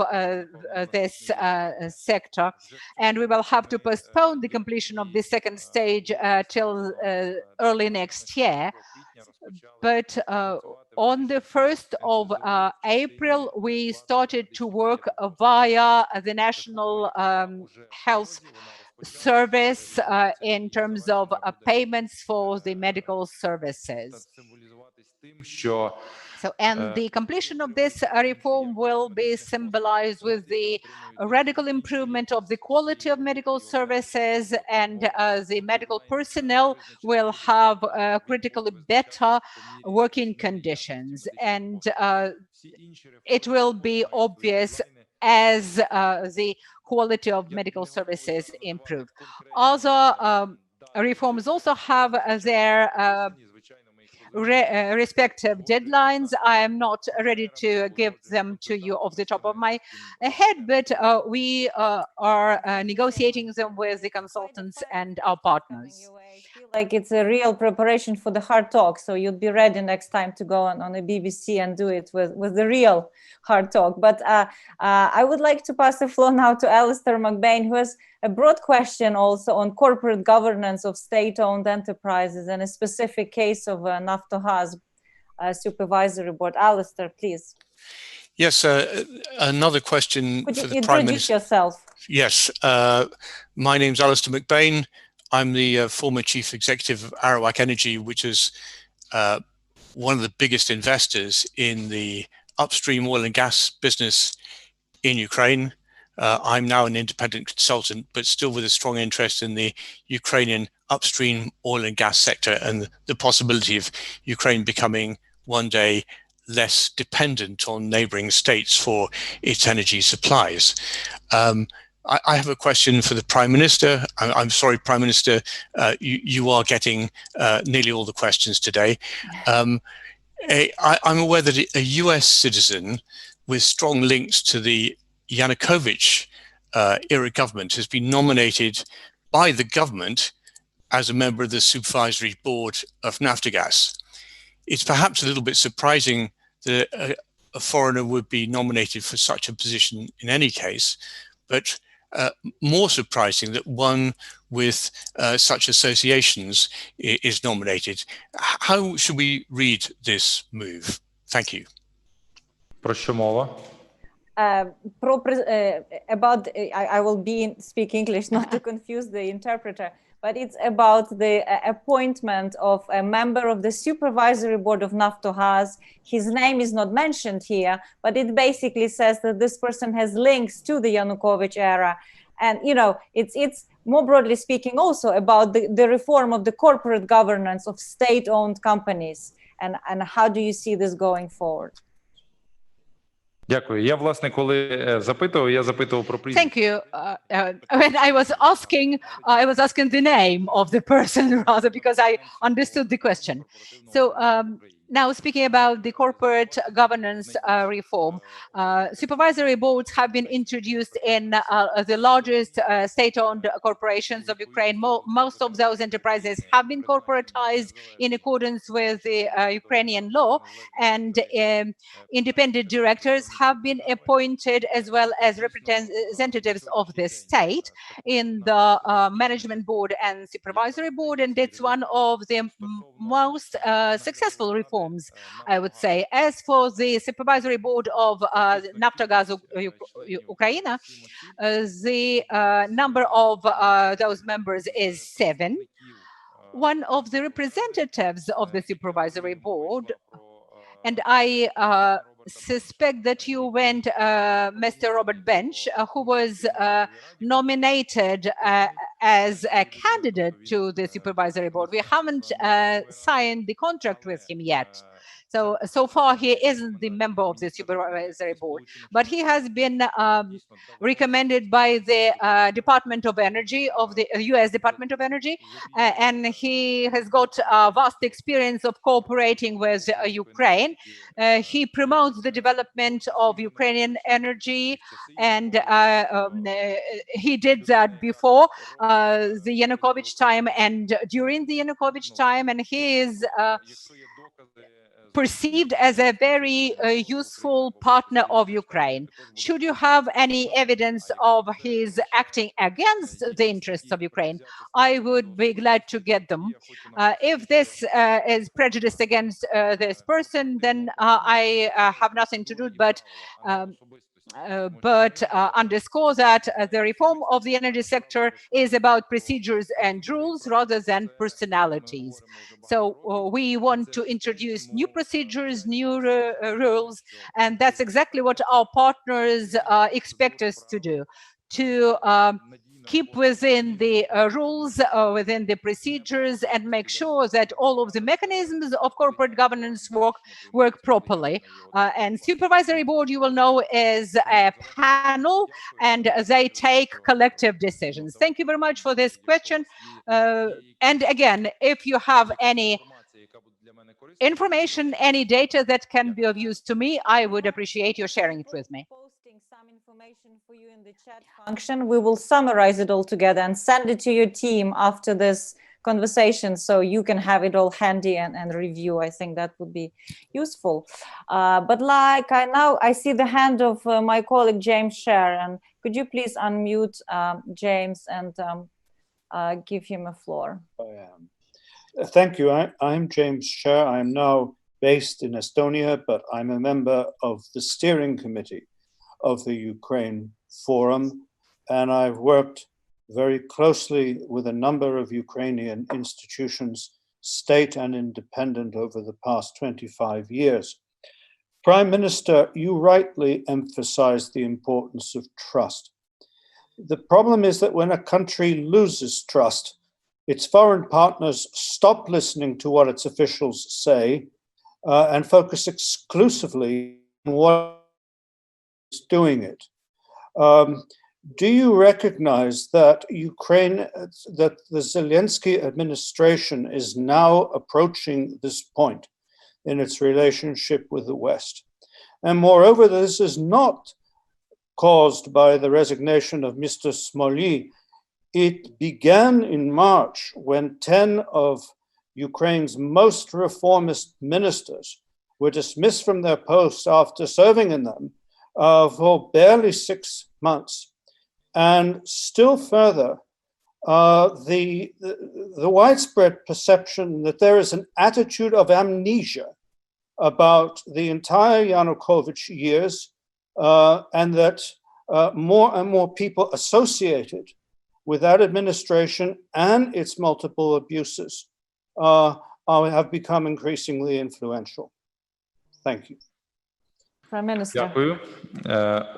this sector, and we will have to postpone the completion of the second stage till early next year. But on the 1st of April, we started to work via the National Health Service in terms of payments for the medical services. And the completion of this reform will be symbolized with the radical improvement of the quality of medical services, and the medical personnel will have critically better working conditions. And it will be obvious as the quality of medical services improve. Other reforms also have their respective deadlines. I am not ready to give them to you off the top of my head, but we are negotiating them with the consultants and our partners. I feel like it's a real preparation for the hard talk, so you'd be ready next time to go on the BBC and do it with the real hard talk. But I would like to pass the floor now to Alistair Mcbain, who has a broad question also on corporate governance of state-owned enterprises and a specific case of Naftogaz supervisory board. Alistair, please. Yes, another question Could for you the Prime introduce Minister. yourself? Yes, my name's Alistair Mcbain. I'm the former chief executive of Arawak Energy, which is one of the biggest investors in the upstream oil and gas business in Ukraine. I'm now an independent consultant, but still with a strong interest in the Ukrainian upstream oil and gas sector and the possibility of Ukraine becoming one day less dependent on neighboring states for its energy supplies. I have a question for the Prime Minister. I'm sorry, Prime Minister, you are getting nearly all the questions today. I'm aware that a US citizen with strong links to the Yanukovych era government has been nominated by the government as a member of the supervisory board of Naftogaz. It's perhaps a little bit surprising that a foreigner would be nominated for such a position in any case, but more surprising that one with such associations is nominated. How should we read this move? Thank you. I will speak English not to confuse the interpreter, but it's about the appointment of a member of the supervisory board of Naftogaz. His name is not mentioned here, but it basically says that this person has links to the Yanukovych era. And, you know, it's more broadly speaking also about the reform of the corporate governance of state-owned companies. And how do you see this going forward? Дякую. Я, власне, коли запитував, я запитував про прізвище. Thank you. When I was asking the name of the person rather, because I understood the question. So now speaking about the corporate governance reform, supervisory boards have been introduced in the largest state-owned corporations of Ukraine. Most of those enterprises have been corporatized in accordance with the Ukrainian law, and independent directors have been appointed as well as representatives of the state in the management board and supervisory board, and it's one of the most successful reforms, I would say. As for the supervisory board of Naftogaz Ukraine, the number of those members is 7. One of the representatives of the supervisory board, and I suspect that you went, Mr. Robert Bench, who was nominated as a candidate to the supervisory board. We haven't signed the contract with him yet. So far, he isn't the member of the supervisory board, but he has been recommended by the Department of Energy of the US Department of Energy, and he has got vast experience of cooperating with Ukraine. He promotes the development of Ukrainian energy, and he did that before the Yanukovych time and during the Yanukovych time, and he is perceived as a very useful partner of Ukraine. Should you have any evidence of his acting against the interests of Ukraine, I would be glad to get them. If this is prejudice against this person, then I have nothing to do but but underscore that the reform of the energy sector is about procedures and rules rather than personalities. So we want to introduce new procedures, new rules, and that's exactly what our partners expect us to do, to keep within the rules, within the procedures, and make sure that all of the mechanisms of corporate governance work properly. And supervisory board, you will know, is a panel, and they take collective decisions. Thank you very much for this question. And again, if you have any information, any data that can be of use to me, I would appreciate you sharing it with me. Posting some information for you in the chat function. We will summarize it all together and send it to your team after this conversation, so you can have it all handy and review. I think that would be useful. But like I see the hand of my colleague James Sher, and could you please unmute James and give him a floor? Thank you. I'm James Sher. I'm now based in Estonia, but I'm a member of the steering committee of the Ukraine Forum, and I've worked very closely with a number of Ukrainian institutions, state and independent, over the past 25 years. Prime Minister, you rightly emphasized the importance of trust. The problem is that when a country loses trust, its foreign partners stop listening to what its officials say and focus exclusively on what is doing it. Do you recognize that that the Zelenskyy administration is now approaching this point in its relationship with the West? And moreover, this is not caused by the resignation of Mr. Smolny. It began in March when 10 of Ukraine's most reformist ministers were dismissed from their posts after serving in them for barely 6 months. And still further, the widespread perception that there is an attitude of amnesia about the entire Yanukovych years, and that more and more people associated with that administration and its multiple abuses have become increasingly influential. Thank you. Prime Minister. Дякую.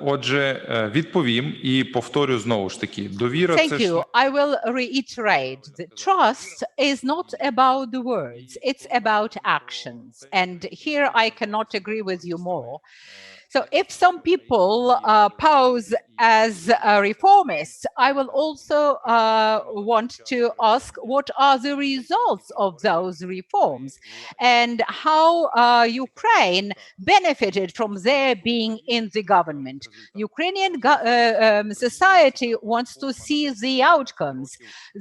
Отже, відповім і повторю знову ж таки. Довіра – Thank you. I will reiterate. The trust is not about the words, it's about actions. And here I cannot agree with you more. So if some people pose as reformists, I will also want to ask what are the results of those reforms and how Ukraine benefited from their being in the government. Ukrainian society wants to see the outcomes.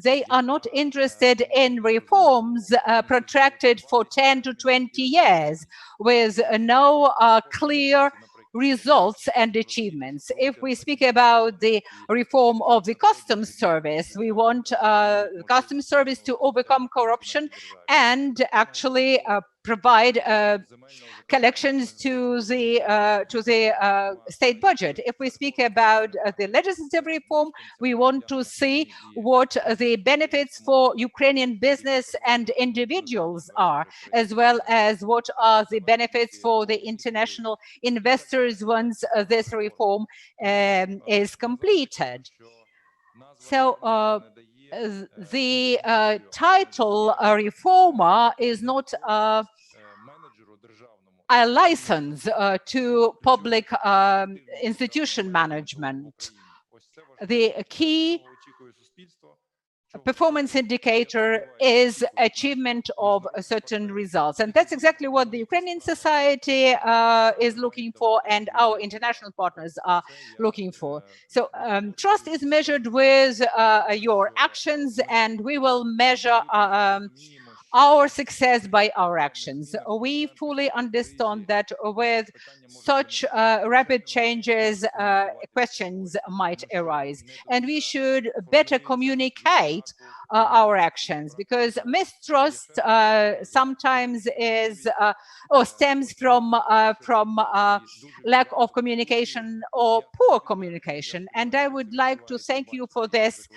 They are not interested in reforms protracted for 10 to 20 years with no clear results and achievements. If we speak about the reform of the customs service, we want customs service to overcome corruption and actually provide collections to the state budget. If we speak about the legislative reform, we want to see what the benefits for Ukrainian business and individuals are, as well as what are the benefits for the international investors once this reform is completed. So the title reformer is not a license to public institution management. The key performance indicator is achievement of certain results. And that's exactly what the Ukrainian society is looking for and our international partners are looking for. So trust is measured with your actions, and we will measure our success by our actions. We fully understand that with such rapid changes, questions might arise, and we should better communicate our actions, because mistrust sometimes is or stems from lack of communication or poor communication. And I would like to thank you for this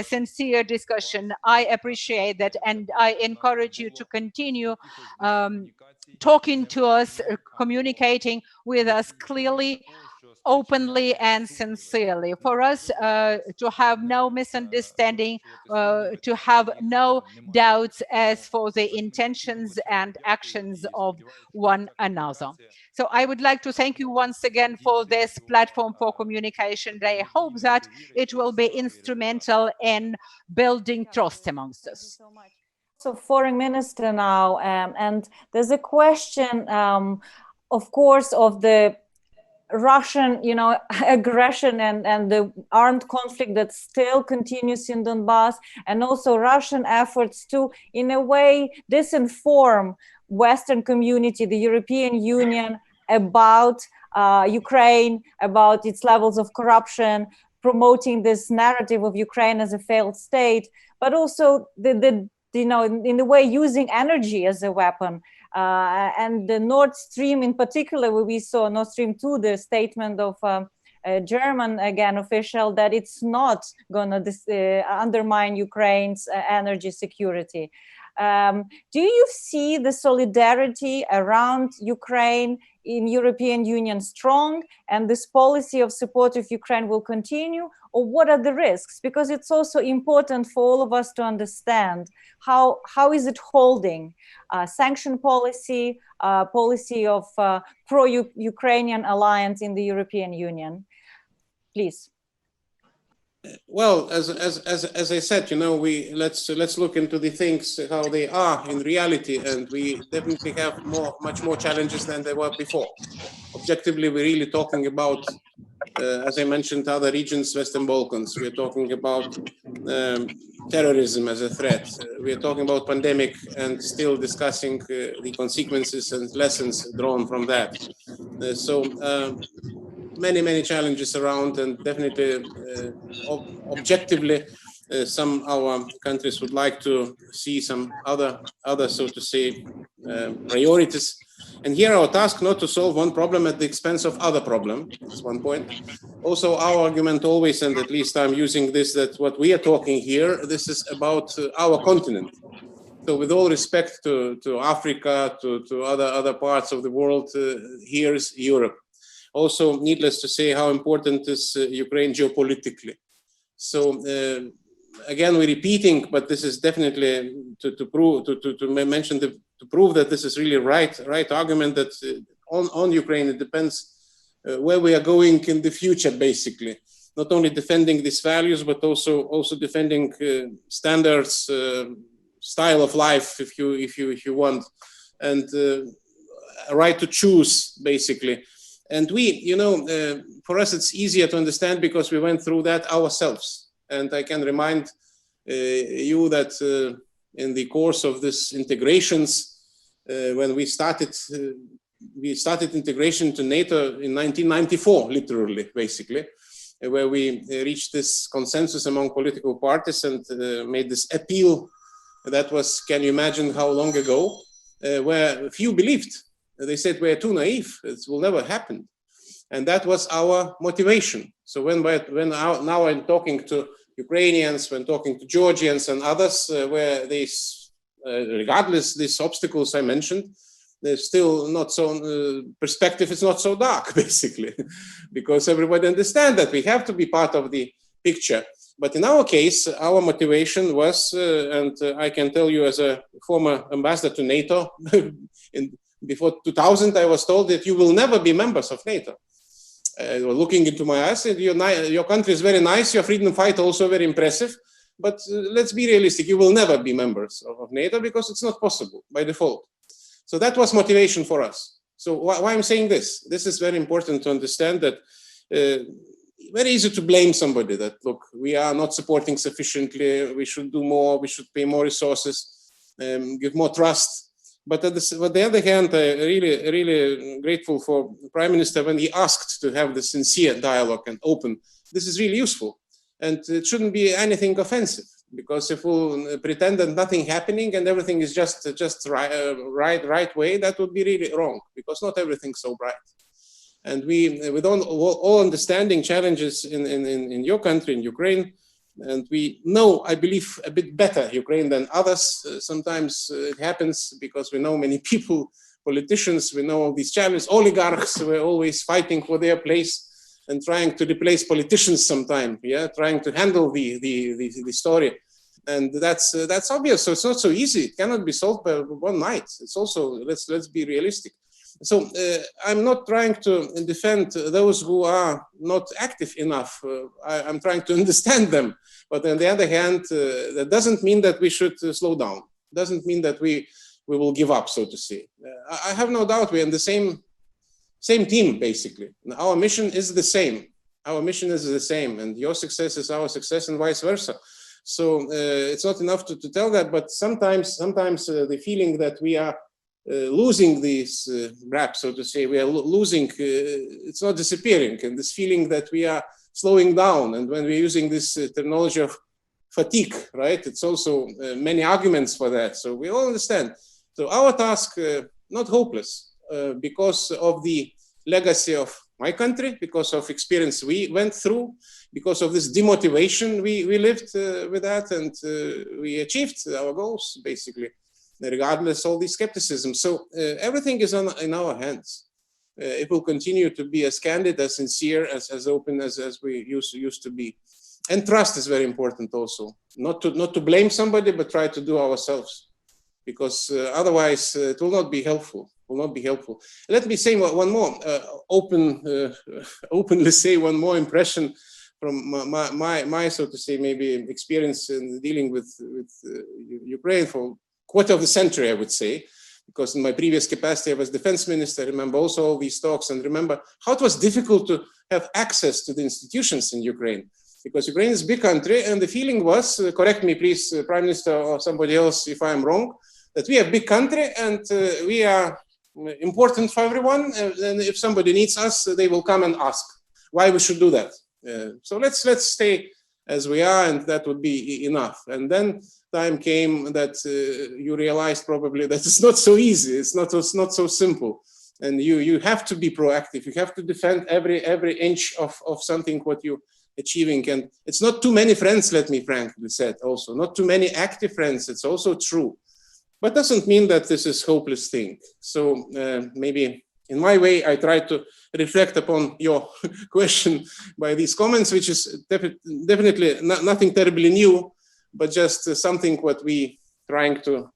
sincere discussion. I appreciate that, and I encourage you to continue talking to us, communicating with us clearly, openly and sincerely, for us to have no misunderstanding, to have no doubts as for the intentions and actions of one another. So I would like to thank you once again for this platform for communication. I hope that it will be instrumental in building trust amongst us. So Foreign Minister now, and there's a question, of course, of the Russian, aggression and the armed conflict that still continues in Donbass, and also Russian efforts to, in a way, disinform Western community, the European Union, about Ukraine, about its levels of corruption, promoting this narrative of Ukraine as a failed state, but also in the way using energy as a weapon. And the Nord Stream in particular, where we saw Nord Stream 2, the statement of a German, again, official, that it's not going to undermine Ukraine's energy security. Do you see the solidarity around Ukraine in European Union strong, and this policy of support of Ukraine will continue? Or what are the risks? Because it's also important for all of us to understand how is it holding sanction policy, policy of pro-Ukrainian alliance in the European Union. Please. Well, as I said, let's look into the things how they are in reality, and we definitely have much more challenges than there were before. Objectively, we're really talking about, as I mentioned, other regions, Western Balkans. We're talking about terrorism as a threat. We're talking about pandemic and still discussing the consequences and lessons drawn from that. Many challenges around, and definitely objectively some our countries would like to see some other so to say priorities. And here our task not to solve one problem at the expense of other problem. That's one point. Also our argument always, and at least I'm using this, that what we are talking here, this is about our continent. So with all respect to Africa, to other parts of the world, here is Europe. Also, needless to say, how important is Ukraine geopolitically. So again, we're repeating, but this is definitely to prove that this is really right argument, that on Ukraine it depends where we are going in the future, basically. Not only defending these values, but also defending standards, style of life, if you want, and a right to choose, basically. And we, for us, it's easier to understand because we went through that ourselves. And I can remind you that in the course of this integrations, when we started integration to NATO in 1994, literally, basically, where we reached this consensus among political parties and made this appeal. That was, can you imagine how long ago, where few believed. They said we're too naive, it will never happen. And that was our motivation. So when now I'm talking to Ukrainians, when talking to Georgians and others, where they, regardless these obstacles I mentioned, there's still not so, perspective is not so dark, basically, because everybody understands that we have to be part of the picture. But in our case, our motivation was, and I can tell you as a former ambassador to NATO, before 2000, I was told that you will never be members of NATO. Looking into my eyes, your country is very nice, your freedom fight also very impressive, but let's be realistic, you will never be members of NATO because it's not possible by default. So that was motivation for us. So why I'm saying this? This is very important to understand that very easy to blame somebody that, look, we are not supporting sufficiently, we should do more, we should pay more resources, give more trust. But on the other hand, I'm really grateful for the Prime Minister when he asked to have the sincere dialogue and open. This is really useful. And it shouldn't be anything offensive. because if we'll pretend that nothing happening and everything is just right way, that would be really wrong, because not everything's so bright. And we don't all understanding challenges in your country, in Ukraine, and we know, I believe, a bit better Ukraine than others. Sometimes it happens because we know many people, politicians, we know all these challenges, oligarchs were always fighting for their place and trying to replace politicians sometime, yeah, trying to handle the story. And that's obvious, so it's not so easy. It cannot be solved by one night. It's also, let's be realistic. So I'm not trying to defend those who are not active enough. I'm trying to understand them. But on the other hand, that doesn't mean that we should slow down. Doesn't mean that we will give up, so to say. I have no doubt we're in the same team, basically. Our mission is the same. Our mission is the same, and your success is our success, and vice versa. So it's not enough to tell that, but sometimes the feeling that we are losing this grip, so to say, we are losing, it's not disappearing, and this feeling that we are slowing down, and when we're using this terminology of fatigue, right, it's also many arguments for that, so we all understand. So our task, not hopeless, because of the legacy of my country, because of experience we went through, because of this demotivation we lived with that, and we achieved our goals, basically, regardless of all the skepticism. So everything is in our hands. It will continue to be as candid, as sincere, as open as we used to be. And trust is very important also. Not to blame somebody, but try to do ourselves, because otherwise it will not be helpful. Will not be helpful. Let me say one more openly say one more impression from my so to say, maybe experience in dealing with Ukraine for quarter of a century, I would say, because in my previous capacity I was defense minister. I remember also all these talks, and remember how it was difficult to have access to the institutions in Ukraine, because Ukraine is a big country, and the feeling was, correct me please, Prime Minister or somebody else if I'm wrong, that we are a big country and we are important for everyone, and if somebody needs us, they will come and ask why we should do that. So let's stay as we are, and that would be enough. And then time came that you realized probably that it's not so easy, it's not so simple, and you have to be proactive. You have to defend every inch of something what you're achieving, and it's not too many friends. Let me frankly say, also not too many active friends. It's also true. But doesn't mean that this is hopeless thing. So maybe in my way, I try to reflect upon your question by these comments, which is definitely nothing terribly new, but just something what we trying to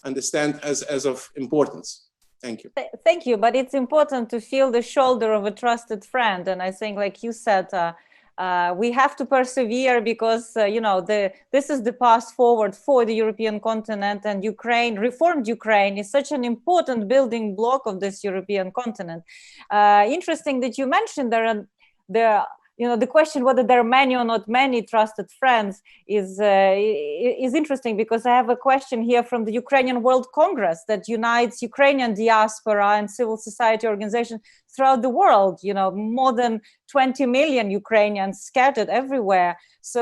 understand as of importance. Thank you. Thank you. But it's important to feel the shoulder of a trusted friend. And I think, like you said, we have to persevere, because this is the path forward for the European continent, and Ukraine, reformed Ukraine, is such an important building block of this European continent. Interesting that you mentioned the question whether there are many or not many trusted friends is interesting, because I have a question here from the Ukrainian World Congress that unites Ukrainian diaspora and civil society organizations throughout the world. More than 20 million Ukrainians scattered everywhere. So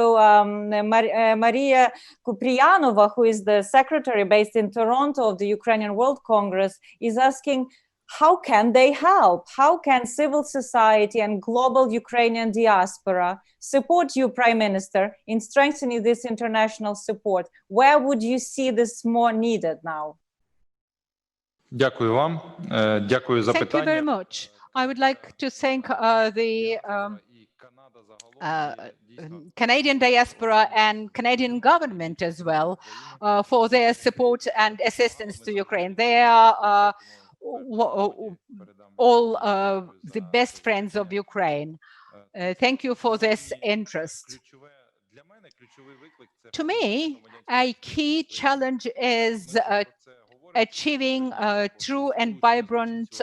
Maria Kupriyanova, who is the secretary based in Toronto of the Ukrainian World Congress, is asking, how can they help? How can civil society and global Ukrainian diaspora support you, Prime Minister, in strengthening this international support? Where would you see this more needed now? Дякую вам. Дякую за питання. Thank you very much. I would like to thank the Canadian diaspora and Canadian government as well for their support and assistance to Ukraine. They are all the best friends of Ukraine. Thank you for this interest. To me, a key challenge is achieving a true and vibrant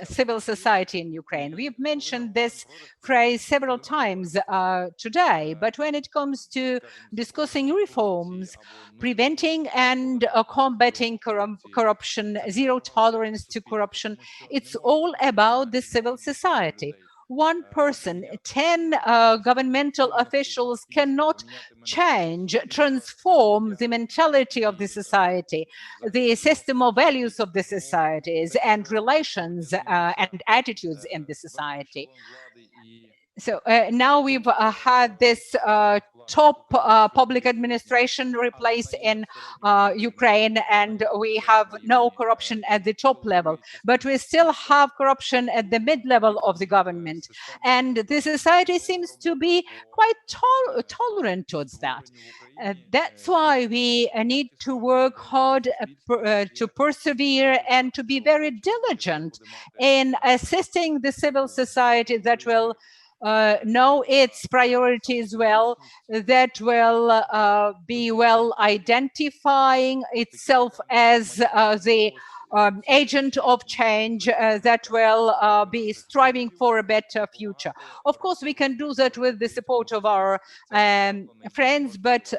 civil society in Ukraine. We've mentioned this phrase several times today, but when it comes to discussing reforms, preventing and combating corruption, zero tolerance to corruption, it's all about the civil society. one person, 10 governmental officials cannot change, transform the mentality of the society, the system of values of the societies and relations and attitudes in the society. So now we've had this top public administration replaced in Ukraine, and we have no corruption at the top level, but we still have corruption at the mid-level of the government. And the society seems to be quite tolerant towards that. That's why we need to work hard to persevere and to be very diligent in assisting the civil society that will know its priorities well, that will be well identifying itself as the agent of change that will be striving for a better future. Of course, we can do that with the support of our friends, but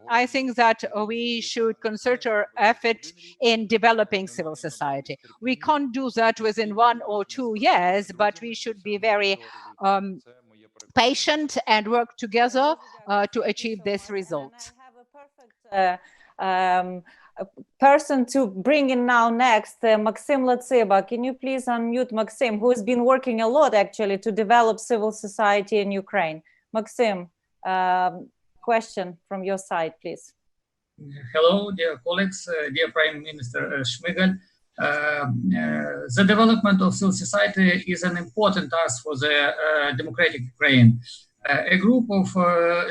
I think that we should concert our effort in developing civil society. We can't do that within 1 or 2 years, but we should be very patient and work together to achieve this result. A person to bring in now next, Maxim Latsiba. Can you please unmute Maxim, who has been working a lot actually to develop civil society in Ukraine? Maxim, question from your side, please. Hello, dear colleagues, dear Prime Minister Shmyhal. The development of civil society is an important task for the democratic Ukraine. A group of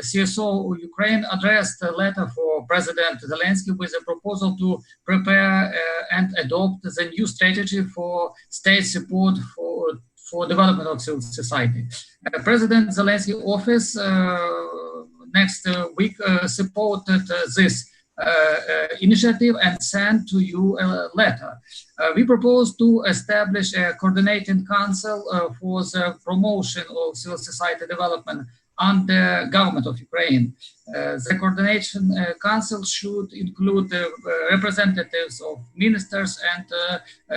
CSO Ukraine addressed a letter for President Zelenskyy with a proposal to prepare and adopt the new strategy for state support for development of civil society. President Zelensky's office next week supported this initiative and sent to you a letter. We propose to establish a coordinating council for the promotion of civil society development under government of Ukraine. The coordination council should include representatives of ministers and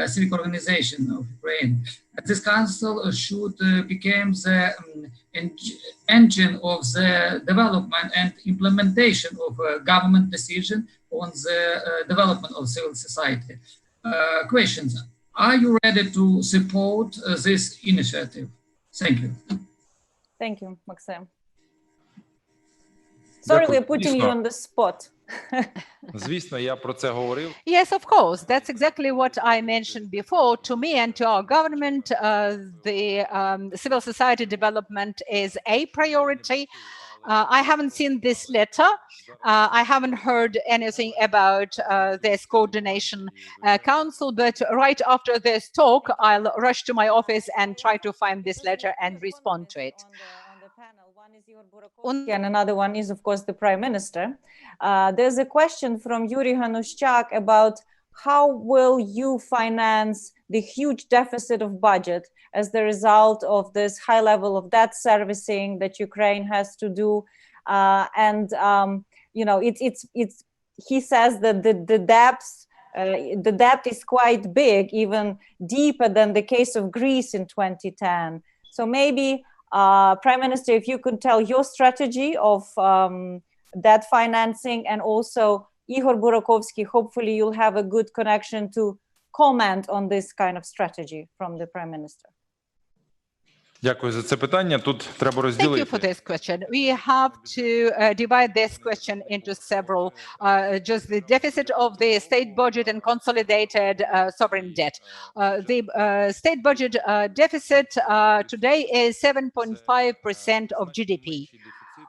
civic organizations of Ukraine. This council should become the engine of the development and implementation of government decision on the development of civil society. Questions: are you ready to support this initiative? Thank you. Thank you, Maxim. Sorry, we're putting you on the spot. Звісно, я про це говорив. Yes, of course. That's exactly what I mentioned before. To me and to our government, the civil society development is a priority. I haven't seen this letter. I haven't heard anything about this coordination council, but right after this talk, I'll rush to my office and try to find this letter and respond to it. One is Igor Burakovsky and another one is, of course, the Prime Minister. There's a question from Yuri Hanushchak about how will you finance the huge deficit of budget as the result of this high level of debt servicing that Ukraine has to do. You know, he says that the debt is quite big, even deeper than the case of Greece in 2010. So maybe Prime Minister, if you could tell your strategy of debt financing, and also Igor Burakovsky, hopefully you'll have a good connection to comment on this kind of strategy from the Prime Minister. Дякую за це питання. Тут треба розділити. Thank you for this question. We have to divide this question into several, just the deficit of the state budget and consolidated sovereign debt. The state budget deficit today is 7.5% of GDP,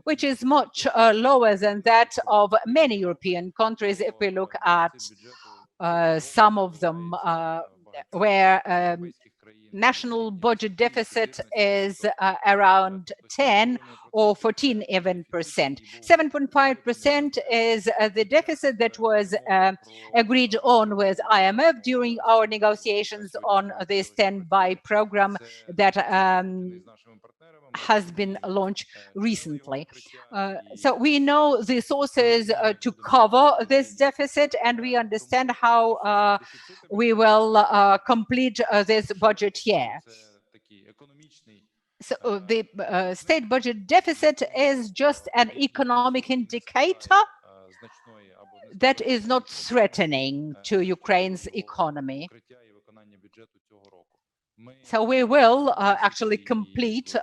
which is much lower than that of many European countries if we look at some of them where national budget deficit is around 10 or 14 even percent. 7.5% is the deficit that was agreed on with IMF during our negotiations on the standby program that has been launched recently. So we know the sources to cover this deficit, and we understand how we will complete this budget year. So the state budget deficit is just an economic indicator that is not threatening to Ukraine's economy. So we will actually complete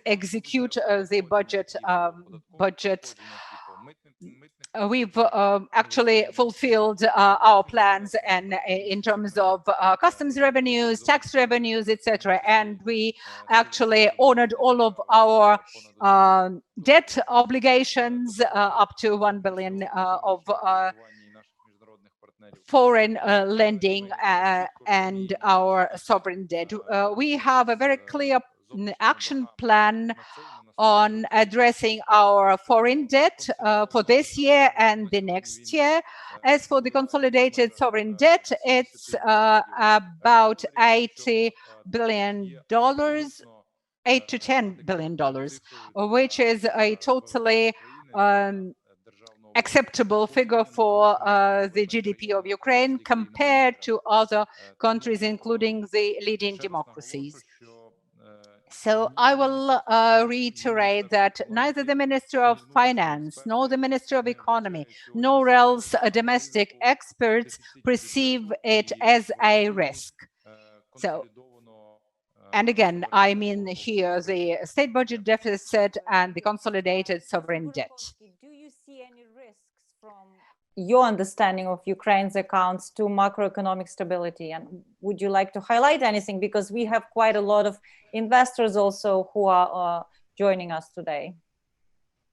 execute the budget. We've actually fulfilled our plans and in terms of customs revenues, tax revenues, etc. And we actually honored all of our debt obligations up to 1 billion of foreign lending and our sovereign debt. We have a very clear action plan on addressing our foreign debt for this year and the next year. As for the consolidated sovereign debt, it's about $80 billion, $8 to $10 billion, which is a totally acceptable figure for the GDP of Ukraine compared to other countries, including the leading democracies. So I will reiterate that neither the Minister of Finance, nor the Minister of Economy, nor else domestic experts perceive it as a risk. So, and again, I mean here the state budget deficit and the consolidated sovereign debt. Do you see any risks from your understanding of Ukraine's accounts to macroeconomic stability? And would you like to highlight anything? Because we have quite a lot of investors also who are joining us today.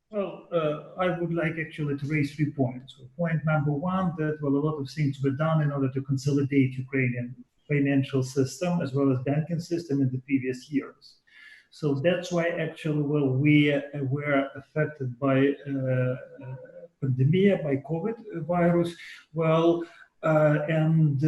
Well, I would like actually to raise 3 points. So point number one, that a lot of things were done in order to consolidate Ukrainian financial system as well as banking system in the previous years. So that's why actually, we were affected by pandemic, by COVID virus. And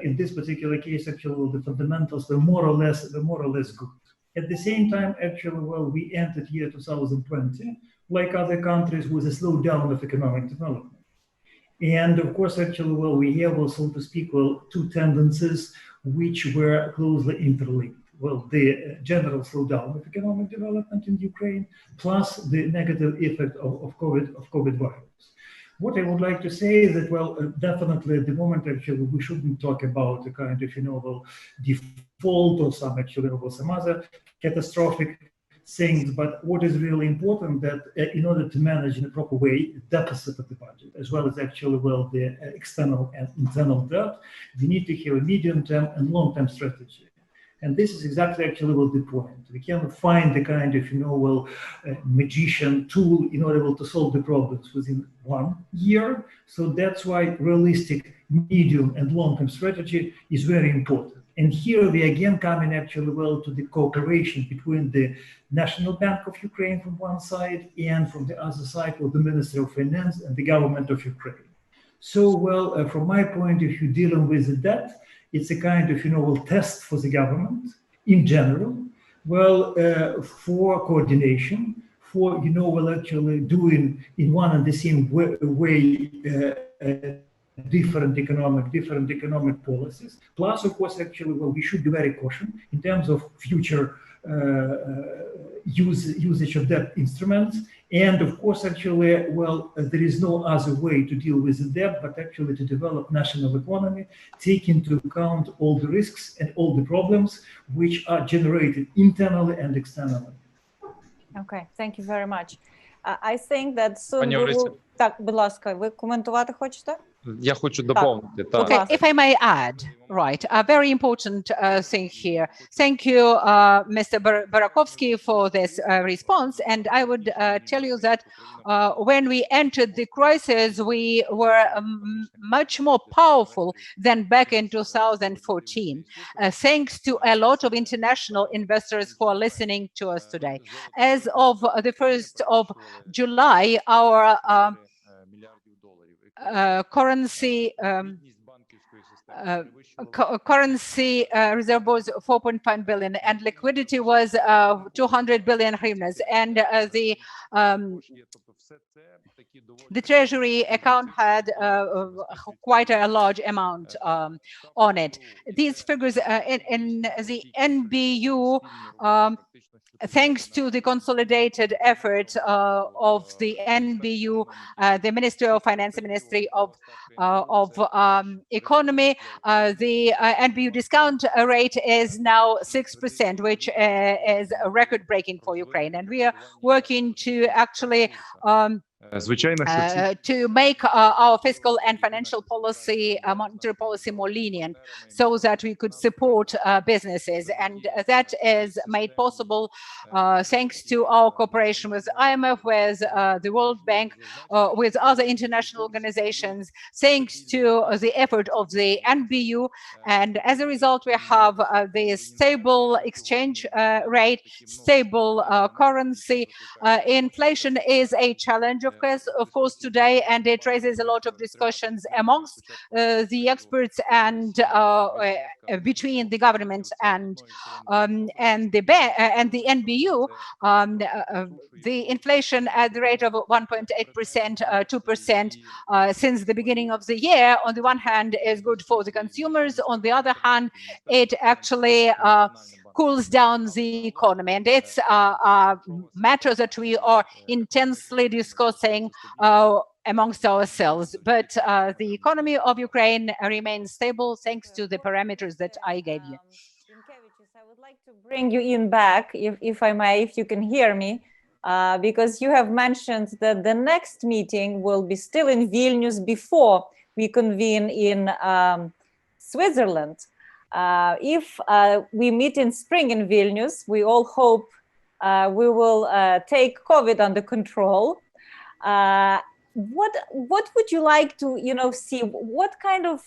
in this particular case, actually, the fundamentals were more or less good. At the same time, actually, we entered year 2020, like other countries, with a slowdown of economic development. And of course, actually, we have, so to speak, two tendencies which were closely interlinked. The general slowdown of economic development in Ukraine, plus the negative effect of COVID virus. What I would like to say is that, definitely at the moment, actually, we shouldn't talk about a kind of, default or some other catastrophic things. But what is really important that in order to manage in a proper way the deficit of the budget, as well as actually, the external and internal debt, we need to have a medium-term and long-term strategy. And this is exactly actually the point. We cannot find the kind of, magician tool in order to solve the problems within 1 year. So that's why realistic medium and long-term strategy is very important. And here we again coming actually to the cooperation between the National Bank of Ukraine from one side and from the other side of the Ministry of Finance and the government of Ukraine. So, from my point of view, dealing with the debt, it's a kind of, test for the government in general, for coordination, for, actually doing in one and the same way different economic policies. Plus, of course, actually, we should be very cautious in terms of future usage of debt instruments. And of course, actually, there is no other way to deal with the debt, but actually to develop national economy, take into account all the risks and all the problems which are generated internally and externally. Okay, thank you very much. I think that soon we will... Так, будь ласка, ви коментувати хочете? Я хочу доповнити. Okay, if I may add, right, a very important thing here. Thank you, Mr. Barakovsky, for this response. And I would tell you that when we entered the crisis, we were much more powerful than back in 2014, thanks to a lot of international investors who are listening to us today. As of the 1st of July, our currency reserve was 4.5 billion and liquidity was 200 billion hryvnias, and the the treasury account had quite a large amount on it. These figures in the NBU, thanks to the consolidated effort of the NBU, the Ministry of Finance, the Ministry of Economy, the NBU discount rate is now 6%, which is record-breaking for Ukraine. And we are working to actually to make our fiscal and financial policy, monetary policy more lenient, so that we could support businesses. And that is made possible thanks to our cooperation with IMF, with the World Bank, with other international organizations, thanks to the effort of the NBU. And as a result, we have the stable exchange rate, stable currency. Inflation is a challenge, of course, today, and it raises a lot of discussions amongst the experts and between the government and the NBU. The inflation at the rate of 1.8%, 2% since the beginning of the year, on the one hand, is good for the consumers. On the other hand, it actually cools down the economy. And it's a matter that we are intensely discussing amongst ourselves. But the economy of Ukraine remains stable thanks to the parameters that I gave you. I would like to bring you in back, if I may, if you can hear me, because you have mentioned that the next meeting will be still in Vilnius before we convene in Switzerland. If we meet in spring in Vilnius, we all hope we will take COVID under control. What would you like to, see? What kind of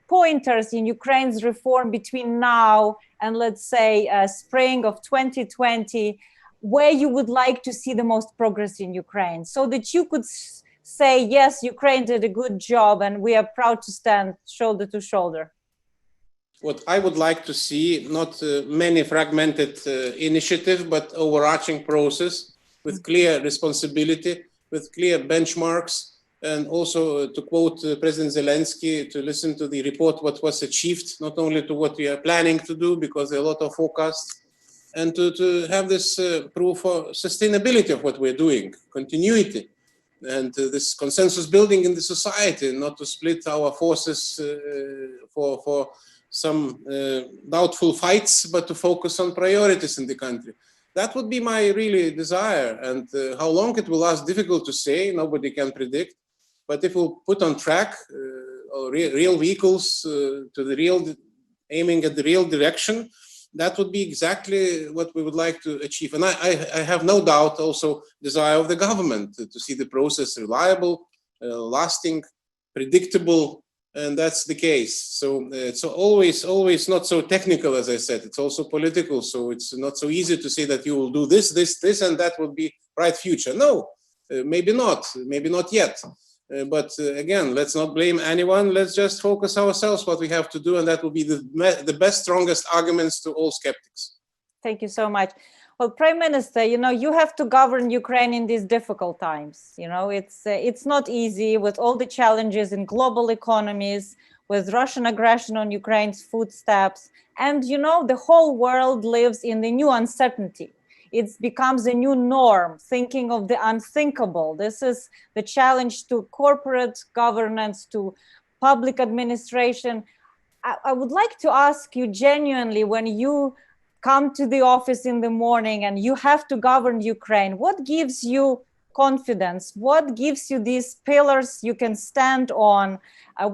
pointers in Ukraine's reform between now and, let's say, spring of 2020, where you would like to see the most progress in Ukraine, so that you could say, yes, Ukraine did a good job and we are proud to stand shoulder to shoulder? What I would like to see, not many fragmented initiatives, but overarching process with clear responsibility, with clear benchmarks, and also to quote President Zelenskyy, to listen to the report what was achieved, not only to what we are planning to do, because there are a lot of forecasts, and to have this proof of sustainability of what we're doing, continuity, and this consensus building in the society, not to split our forces for some doubtful fights, but to focus on priorities in the country. That would be my really desire. And how long it will last, difficult to say, nobody can predict. But if we'll put on track real vehicles to the real, aiming at the real direction, that would be exactly what we would like to achieve. And I have no doubt also desire of the government to see the process reliable, lasting, predictable, and that's the case. So it's always not so technical, as I said. It's also political. So it's not so easy to say that you will do this, and that will be right future. No, maybe not yet. But again, let's not blame anyone. Let's just focus ourselves what we have to do, and that will be the best, strongest arguments to all skeptics. Thank you so much. Well, Prime Minister, you have to govern Ukraine in these difficult times. It's not easy with all the challenges in global economies, with Russian aggression on Ukraine's footsteps. And, the whole world lives in the new uncertainty. It becomes a new norm, thinking of the unthinkable. This is the challenge to corporate governance, to public administration. I would like to ask you genuinely, when you come to the office in the morning and you have to govern Ukraine, what gives you confidence? What gives you these pillars you can stand on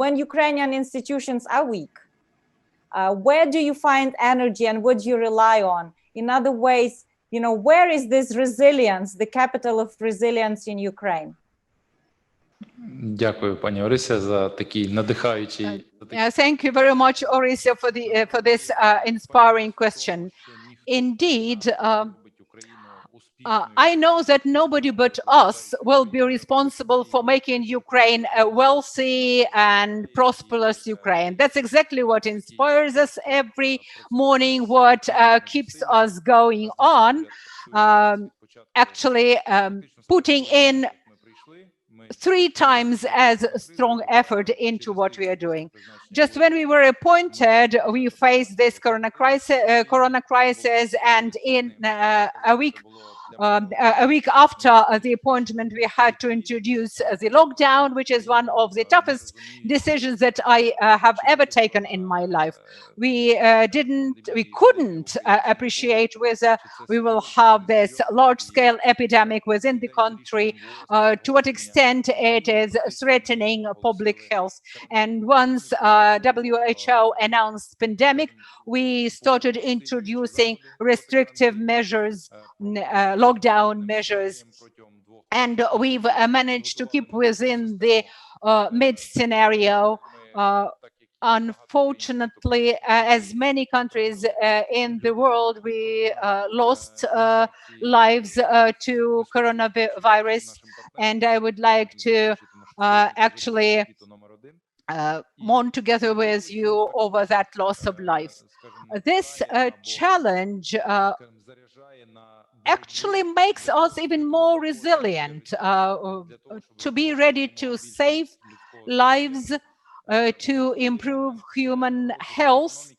when Ukrainian institutions are weak? Where do you find energy and what do you rely on? In other ways, where is this resilience, the capital of resilience in Ukraine? Дякую, пані Орися, за такий надихаючий. Thank you very much, Orisia, for this inspiring question. Indeed, I know that nobody but us will be responsible for making Ukraine a wealthy and prosperous Ukraine. That's exactly what inspires us every morning, what keeps us going on. actually putting in 3 times as strong effort into what we are doing. Just when we were appointed, we faced this corona crisis, and in a week after the appointment, we had to introduce the lockdown, which is one of the toughest decisions that I have ever taken in my life. We couldn't appreciate whether we will have this large-scale epidemic within the country, to what extent it is threatening public health. And once WHO announced pandemic, we started introducing restrictive measures, lockdown measures, and we've managed to keep within the mid scenario. Unfortunately, as many countries in the world, we lost lives to coronavirus, and I would like to actually mourn together with you over that loss of life. This challenge actually makes us even more resilient to be ready to save lives, to improve human health,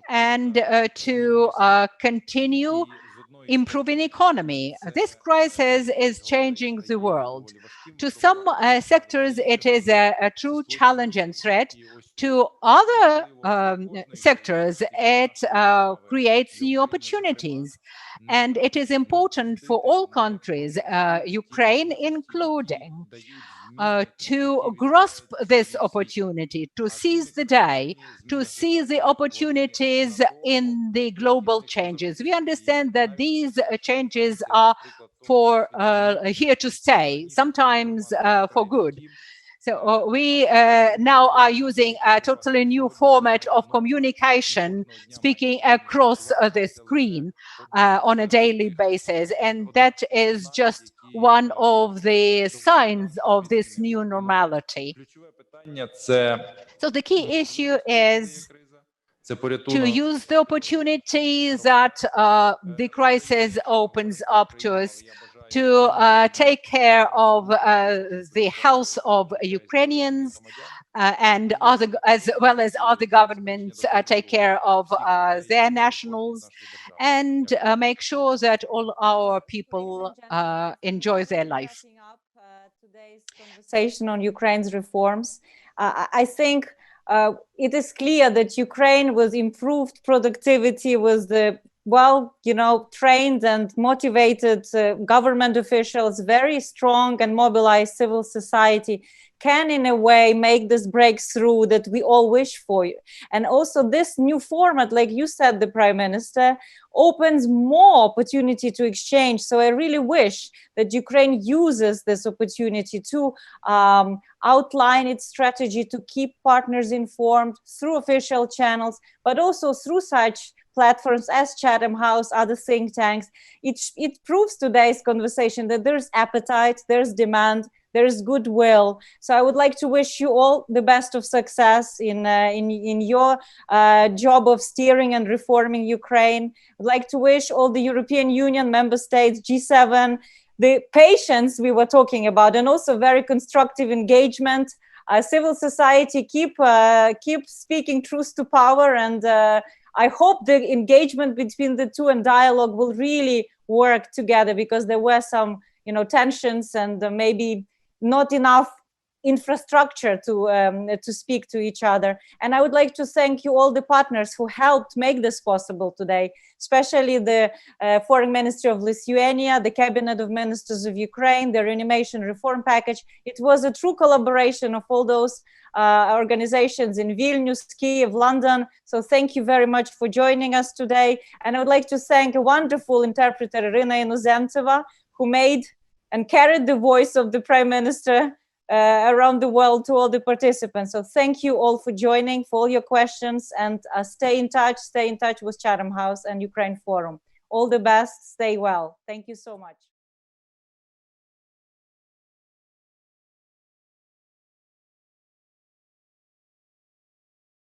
and to continue improving economy. This crisis is changing the world. To some sectors, it is a true challenge and threat. To other sectors, it creates new opportunities. And it is important for all countries, Ukraine including, to grasp this opportunity, to seize the day, to seize the opportunities in the global changes. We understand that these changes are here to stay, sometimes for good. So we now are using a totally new format of communication, speaking across the screen on a daily basis. And that is just one of the signs of this new normality. So the key issue is to use the opportunity that the crisis opens up to us, to take care of the health of Ukrainians, and as well as other governments take care of their nationals, and make sure that all our people enjoy their life. Today's conversation on Ukraine's reforms. I think it is clear that Ukraine with improved productivity, with the trained and motivated government officials, very strong and mobilized civil society, can in a way make this breakthrough that we all wish for. And also this new format, like you said, the Prime Minister, opens more opportunity to exchange. So I really wish that Ukraine uses this opportunity to outline its strategy, to keep partners informed through official channels, but also through such platforms as Chatham House, other think tanks. It proves today's conversation that there's appetite, there's demand, there's goodwill. So I would like to wish you all the best of success in your job of steering and reforming Ukraine. I'd like to wish all the European Union member states, G7, the patience we were talking about, and also very constructive engagement. Civil society, keep speaking truth to power, and I hope the engagement between the two and dialogue will really work together, because there were some, tensions and maybe not enough infrastructure to speak to each other. And I would like to thank you all the partners who helped make this possible today, especially the Foreign Ministry of Lithuania, the Cabinet of Ministers of Ukraine, the Reanimation Reform Package. It was a true collaboration of all those organizations in Vilnius, Kyiv, London. So thank you very much for joining us today. And I would like to thank a wonderful interpreter, Irina Inozemtseva, who made and carried the voice of the Prime Minister around the world to all the participants. So thank you all for joining, for all your questions, and stay in touch with Chatham House and Ukraine Forum. All the best, stay well. Thank you so much.